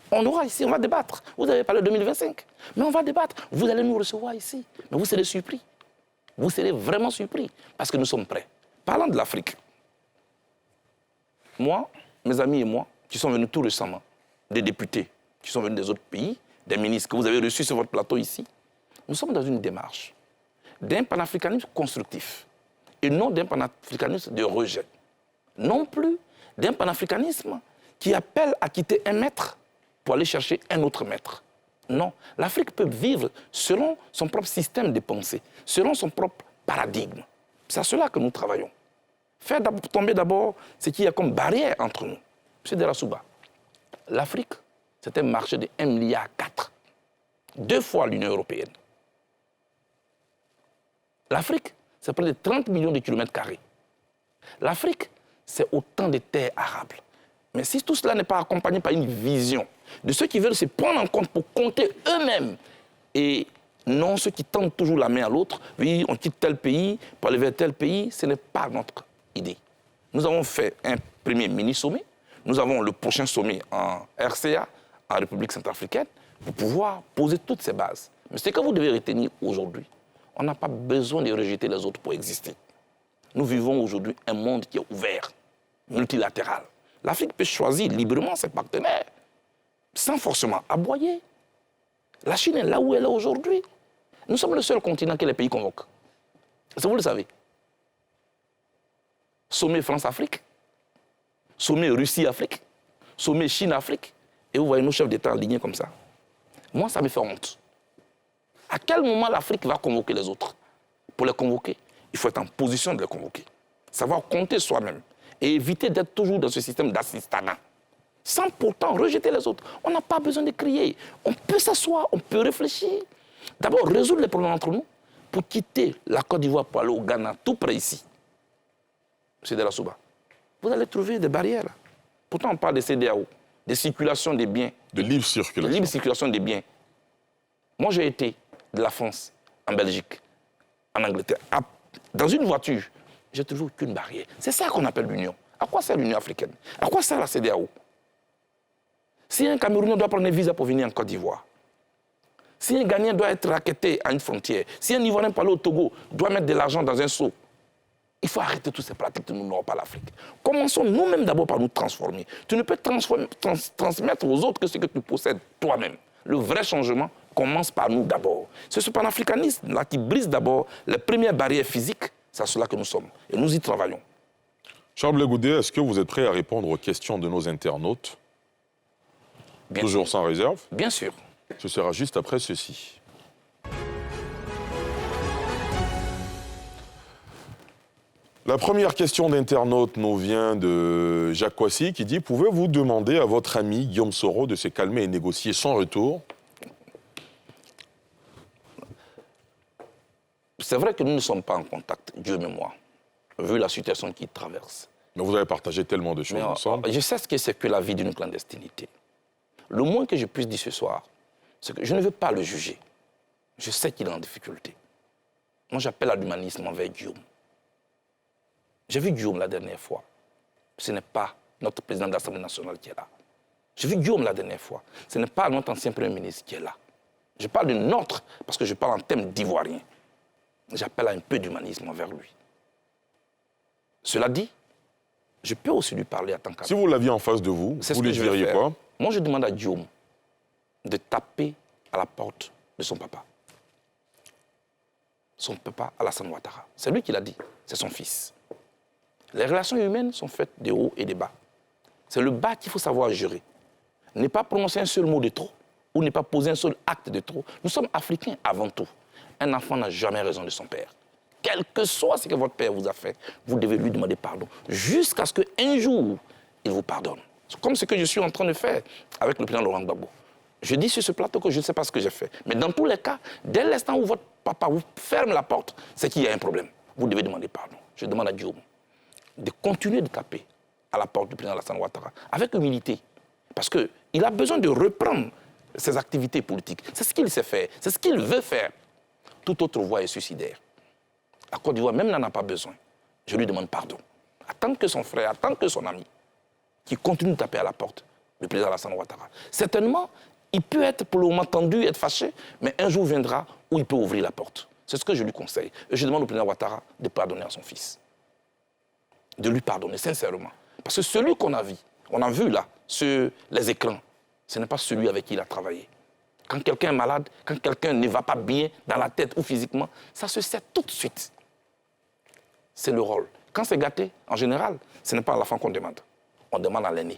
[SPEAKER 2] On aura ici, on va débattre. Vous avez parlé de 2025, mais on va débattre. Vous allez nous recevoir ici. Mais vous serez surpris. Vous serez vraiment surpris, parce que nous sommes prêts. Parlant de l'Afrique, moi, mes amis et moi, qui sont venus tout récemment, des députés qui sont venus des autres pays, des ministres que vous avez reçus sur votre plateau ici, nous sommes dans une démarche d'un panafricanisme constructif et non d'un panafricanisme de rejet. Non plus d'un panafricanisme qui appelle à quitter un maître pour aller chercher un autre maître. Non, l'Afrique peut vivre selon son propre système de pensée, selon son propre paradigme. C'est à cela que nous travaillons. Faire tomber d'abord ce qu'il y a comme barrière entre nous. M. Darassouba, l'Afrique, c'est un marché de 1,4 milliard. 2 fois l'Union européenne. L'Afrique, c'est près de 30 millions de kilomètres carrés. L'Afrique, c'est autant de terres arables. Mais si tout cela n'est pas accompagné par une vision de ceux qui veulent se prendre en compte pour compter eux-mêmes et non ceux qui tendent toujours la main à l'autre, oui, on quitte tel pays pour aller vers tel pays, ce n'est pas notre idée. Nous avons fait un premier mini-sommet, nous avons le prochain sommet en RCA, en République centrafricaine, pour pouvoir poser toutes ces bases. Mais ce que vous devez retenir aujourd'hui, on n'a pas besoin de rejeter les autres pour exister. Nous vivons aujourd'hui un monde qui est ouvert, multilatéral. L'Afrique peut choisir librement ses partenaires, sans forcément aboyer. La Chine est là où elle est aujourd'hui. Nous sommes le seul continent que les pays convoquent. Ça, vous le savez. Sommet France-Afrique, sommet Russie-Afrique, sommet Chine-Afrique. Et vous voyez nos chefs d'État alignés comme ça. Moi, ça me fait honte. À quel moment l'Afrique va convoquer les autres? Pour les convoquer, il faut être en position de les convoquer. Savoir compter soi-même et éviter d'être toujours dans ce système d'assistanat. Sans pourtant rejeter les autres. On n'a pas besoin de crier. On peut s'asseoir, on peut réfléchir. D'abord, résoudre les problèmes entre nous pour quitter la Côte d'Ivoire pour aller au Ghana, tout près ici. C'est de la Souba. Vous allez trouver des barrières. Pourtant, on parle de CEDEAO, de circulation des biens.
[SPEAKER 1] De libre circulation.
[SPEAKER 2] De libre circulation des biens. Moi, j'ai été de la France, en Belgique, en Angleterre. Dans une voiture, j'ai trouvé aucune barrière. C'est ça qu'on appelle l'Union. À quoi sert l'Union africaine? À quoi sert la CEDEAO? Si un Camerounais doit prendre un visa pour venir en Côte d'Ivoire, si un Ghanéen doit être racketté à une frontière, si un Ivoirien pour aller au Togo doit mettre de l'argent dans un seau, il faut arrêter toutes ces pratiques que nous n'aurons pas l'Afrique. Commençons nous-mêmes d'abord par nous transformer. Tu ne peux transmettre aux autres que ce que tu possèdes toi-même. Le vrai changement commence par nous d'abord. C'est ce panafricanisme-là qui brise d'abord les premières barrières physiques. C'est à cela que nous sommes. Et nous y travaillons.
[SPEAKER 1] Charles Blé Goudé, est-ce que vous êtes prêt à répondre aux questions de nos internautes?
[SPEAKER 2] Bien
[SPEAKER 1] Toujours
[SPEAKER 2] sûr.
[SPEAKER 1] sans réserve?
[SPEAKER 2] Bien sûr.
[SPEAKER 1] Ce sera juste après ceci. La première question d'internaute nous vient de Jacques Coissy qui dit « Pouvez-vous demander à votre ami Guillaume Soro de se calmer et négocier sans retour ?»
[SPEAKER 2] C'est vrai que nous ne sommes pas en contact, Dieu et moi, vu la situation qu'il traverse.
[SPEAKER 1] Mais vous avez partagé tellement de choses
[SPEAKER 2] Mais
[SPEAKER 1] ensemble.
[SPEAKER 2] je sais ce que c'est que la vie d'une clandestinité. Le moins que je puisse dire ce soir, c'est que je ne veux pas le juger. Je sais qu'il est en difficulté. Moi, j'appelle à l'humanisme envers Guillaume. J'ai vu Guillaume la dernière fois. Ce n'est pas notre président de l'Assemblée nationale qui est là. J'ai vu Guillaume la dernière fois. Ce n'est pas notre ancien Premier ministre qui est là. Je parle de notre, parce que je parle en termes d'ivoirien. J'appelle à un peu d'humanisme envers lui. Cela dit, je peux aussi lui parler en tant qu'ami.
[SPEAKER 1] Si vous l'aviez en face de vous,
[SPEAKER 2] C'est
[SPEAKER 1] vous
[SPEAKER 2] ce
[SPEAKER 1] lui
[SPEAKER 2] que je vais
[SPEAKER 1] diriez
[SPEAKER 2] faire.
[SPEAKER 1] quoi?
[SPEAKER 2] Moi, je demande à Guillaume de taper à la porte de son papa. Son papa, Alassane Ouattara. C'est lui qui l'a dit. C'est son fils. Les relations humaines sont faites de haut et de bas. C'est le bas qu'il faut savoir gérer. Ne pas prononcer un seul mot de trop ou ne pas poser un seul acte de trop. Nous sommes africains avant tout. Un enfant n'a jamais raison de son père. Quel que soit ce que votre père vous a fait, vous devez lui demander pardon. Jusqu'à ce qu'un jour, il vous pardonne. C'est comme ce que je suis en train de faire avec le président Laurent Gbagbo. Je dis sur ce plateau que je ne sais pas ce que j'ai fait. Mais dans tous les cas, dès l'instant où votre papa vous ferme la porte, c'est qu'il y a un problème. Vous devez demander pardon. Je demande à Guillaume de continuer de taper à la porte du président Alassane Ouattara avec humilité. Parce qu'il a besoin de reprendre ses activités politiques. C'est ce qu'il sait faire, c'est ce qu'il veut faire. Toute autre voie est suicidaire. La Côte d'Ivoire même n'en a pas besoin. Je lui demande pardon. En tant que son frère, en tant que son ami, qui continue de taper à la porte du président Alassane Ouattara. Certainement, il peut être pour le moment tendu, être fâché, mais un jour viendra où il peut ouvrir la porte. C'est ce que je lui conseille. Et je demande au président Ouattara de pardonner à son fils. De lui pardonner sincèrement. Parce que celui qu'on a vu là, sur les écrans, ce n'est pas celui avec qui il a travaillé. Quand quelqu'un est malade, quand quelqu'un ne va pas bien dans la tête ou physiquement, ça se sait tout de suite. C'est le rôle. Quand c'est gâté, en général, ce n'est pas à l'enfant qu'on demande. On demande à l'aîné.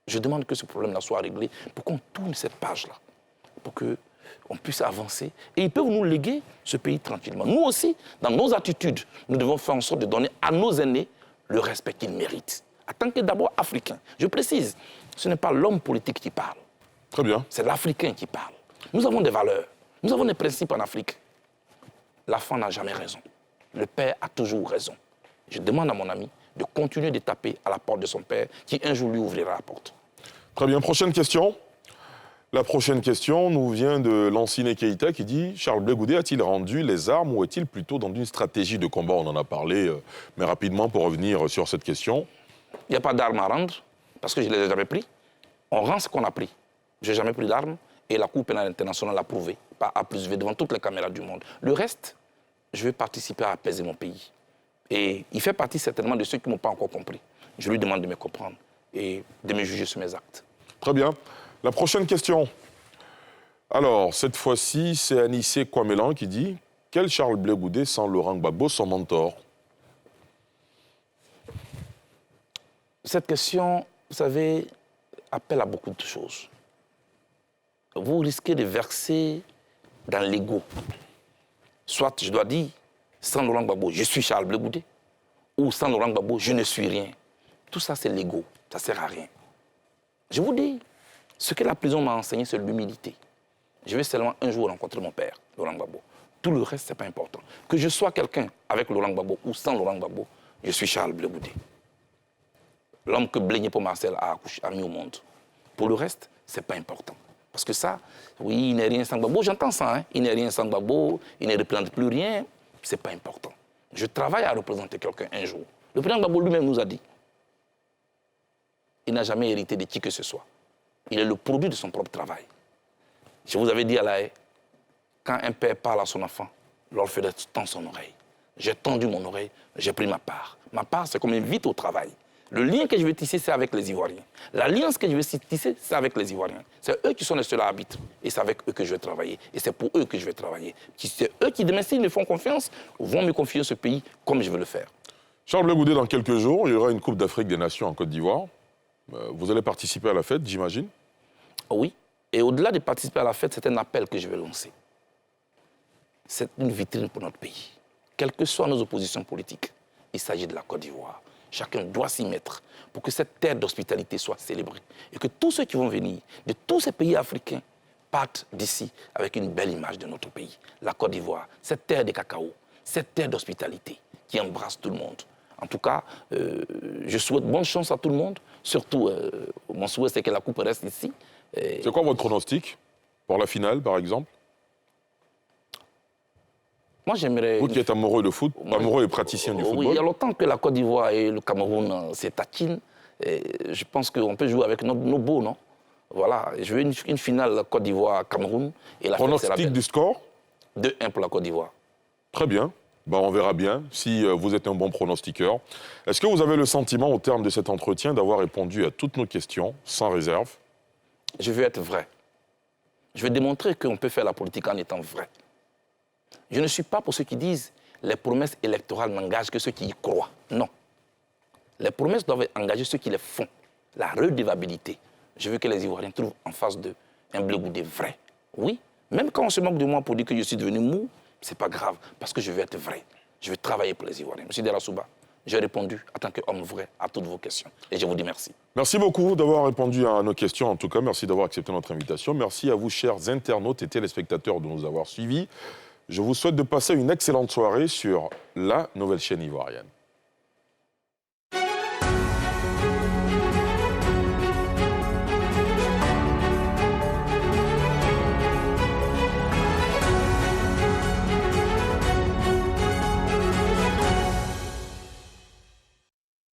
[SPEAKER 2] Je demande que ce problème-là soit réglé pour qu'on tourne cette page-là, pour qu'on puisse avancer. Et ils peuvent nous léguer ce pays tranquillement. Nous aussi, dans nos attitudes, nous devons faire en sorte de donner à nos aînés le respect qu'ils méritent. En tant que d'abord Africains. Je précise, ce n'est pas l'homme politique qui parle.
[SPEAKER 1] Très bien.
[SPEAKER 2] C'est l'Africain qui parle. Nous avons des valeurs. Nous avons des principes en Afrique. L'enfant n'a jamais raison. Le père a toujours raison. Je demande à mon ami de continuer de taper à la porte de son père, qui un jour lui ouvrira la porte.
[SPEAKER 1] Très bien. Prochaine question. La prochaine question nous vient de Lansine Keïta qui dit « Charles Blé Goudé a-t-il rendu les armes ou est-il plutôt dans une stratégie de combat ?» On en a parlé, mais rapidement pour revenir sur cette question.
[SPEAKER 2] Il n'y a pas d'armes à rendre, parce que je ne les ai jamais pris. On rend ce qu'on a pris. Je n'ai jamais pris d'armes et la Cour pénale internationale l'a prouvé, par A+V, devant toutes les caméras du monde. Le reste, je vais participer à apaiser mon pays. Et il fait partie certainement de ceux qui ne m'ont pas encore compris. Je lui demande de me comprendre et de me juger sur mes actes.
[SPEAKER 1] Très bien. La prochaine question. Alors, cette fois-ci, c'est Anissé Kouamélan qui dit « Quel Charles Blé Goudé sans Laurent Gbagbo, son mentor ?»
[SPEAKER 2] Cette question, vous savez, appelle à beaucoup de choses. Vous risquez de verser dans l'ego. Soit je dois dire, sans Laurent Gbagbo, je suis Charles Blé Goudé, ou sans Laurent Gbagbo, je ne suis rien. Tout ça, c'est l'ego. Ça ne sert à rien. Je vous dis, ce que la prison m'a enseigné, c'est l'humilité. Je vais seulement un jour rencontrer mon père, Laurent Gbagbo. Tout le reste, ce n'est pas important. Que je sois quelqu'un avec Laurent Gbagbo ou sans Laurent Gbagbo, je suis Charles Blé Goudé. L'homme que Blé Nieppo Marcel a mis au monde. Pour le reste, ce n'est pas important. Parce que ça, oui, il n'est rien sans Gbagbo, j'entends ça, hein? Il n'est rien sans Gbagbo, il ne représente plus rien, ce n'est pas important. Je travaille à représenter quelqu'un un jour. Le président Gbagbo lui-même nous a dit, il n'a jamais hérité de qui que ce soit. Il est le produit de son propre travail. Je vous avais dit à la haie, quand un père parle à son enfant, l'orphelin tend son oreille. J'ai tendu mon oreille, j'ai pris ma part. Ma part, c'est qu'on m'invite au travail. Le lien que je veux tisser, c'est avec les Ivoiriens. L'alliance que je veux tisser, c'est avec les Ivoiriens. C'est eux qui sont les seuls arbitres. Et c'est avec eux que je vais travailler. Et c'est pour eux que je vais travailler. C'est eux qui, demain, s'ils me font confiance, vont me confier ce pays comme je veux le faire.
[SPEAKER 1] Charles Blé Goudé, dans quelques jours, il y aura une Coupe d'Afrique des Nations en Côte d'Ivoire. Vous allez participer à la fête, j'imagine?
[SPEAKER 2] Oui. Et au-delà de participer à la fête, c'est un appel que je vais lancer. C'est une vitrine pour notre pays. Quelles que soient nos oppositions politiques, il s'agit de la Côte d'Ivoire. Chacun doit s'y mettre pour que cette terre d'hospitalité soit célébrée. Et que tous ceux qui vont venir de tous ces pays africains partent d'ici avec une belle image de notre pays. La Côte d'Ivoire, cette terre de cacao, cette terre d'hospitalité qui embrasse tout le monde. En tout cas, je souhaite bonne chance à tout le monde. Surtout, mon souhait, c'est que la coupe reste ici.
[SPEAKER 1] C'est quoi votre pronostic pour la finale, par exemple?
[SPEAKER 2] Moi, j'aimerais...
[SPEAKER 1] Vous qui êtes amoureux de foot, amoureux et praticien du football.
[SPEAKER 2] Oui, il y a longtemps que la Côte d'Ivoire et le Cameroun se taquinent. Je pense qu'on peut jouer avec nos beaux, non? Voilà, je veux une finale Côte d'Ivoire-Cameroun.
[SPEAKER 1] Pronostic du score?
[SPEAKER 2] 2-1 pour la Côte d'Ivoire.
[SPEAKER 1] Très bien. Ben, on verra bien si vous êtes un bon pronostiqueur. Est-ce que vous avez le sentiment, au terme de cet entretien, d'avoir répondu à toutes nos questions, sans réserve?
[SPEAKER 2] Je veux être vrai. Je veux démontrer qu'on peut faire la politique en étant vrai. Je ne suis pas pour ceux qui disent les promesses électorales n'engagent que ceux qui y croient. Non. Les promesses doivent engager ceux qui les font. La redevabilité. Je veux que les Ivoiriens trouvent en face d'eux un Blé Goudé vrai. Oui, même quand on se moque de moi pour dire que je suis devenu mou, c'est pas grave, parce que je veux être vrai. Je veux travailler pour les Ivoiriens. Monsieur Delassouba, j'ai répondu en tant qu'homme vrai à toutes vos questions. Et je vous dis merci.
[SPEAKER 1] Merci beaucoup d'avoir répondu à nos questions. En tout cas, merci d'avoir accepté notre invitation. Merci à vous, chers internautes et téléspectateurs, de nous avoir suivis. Je vous souhaite de passer une excellente soirée sur la nouvelle chaîne ivoirienne.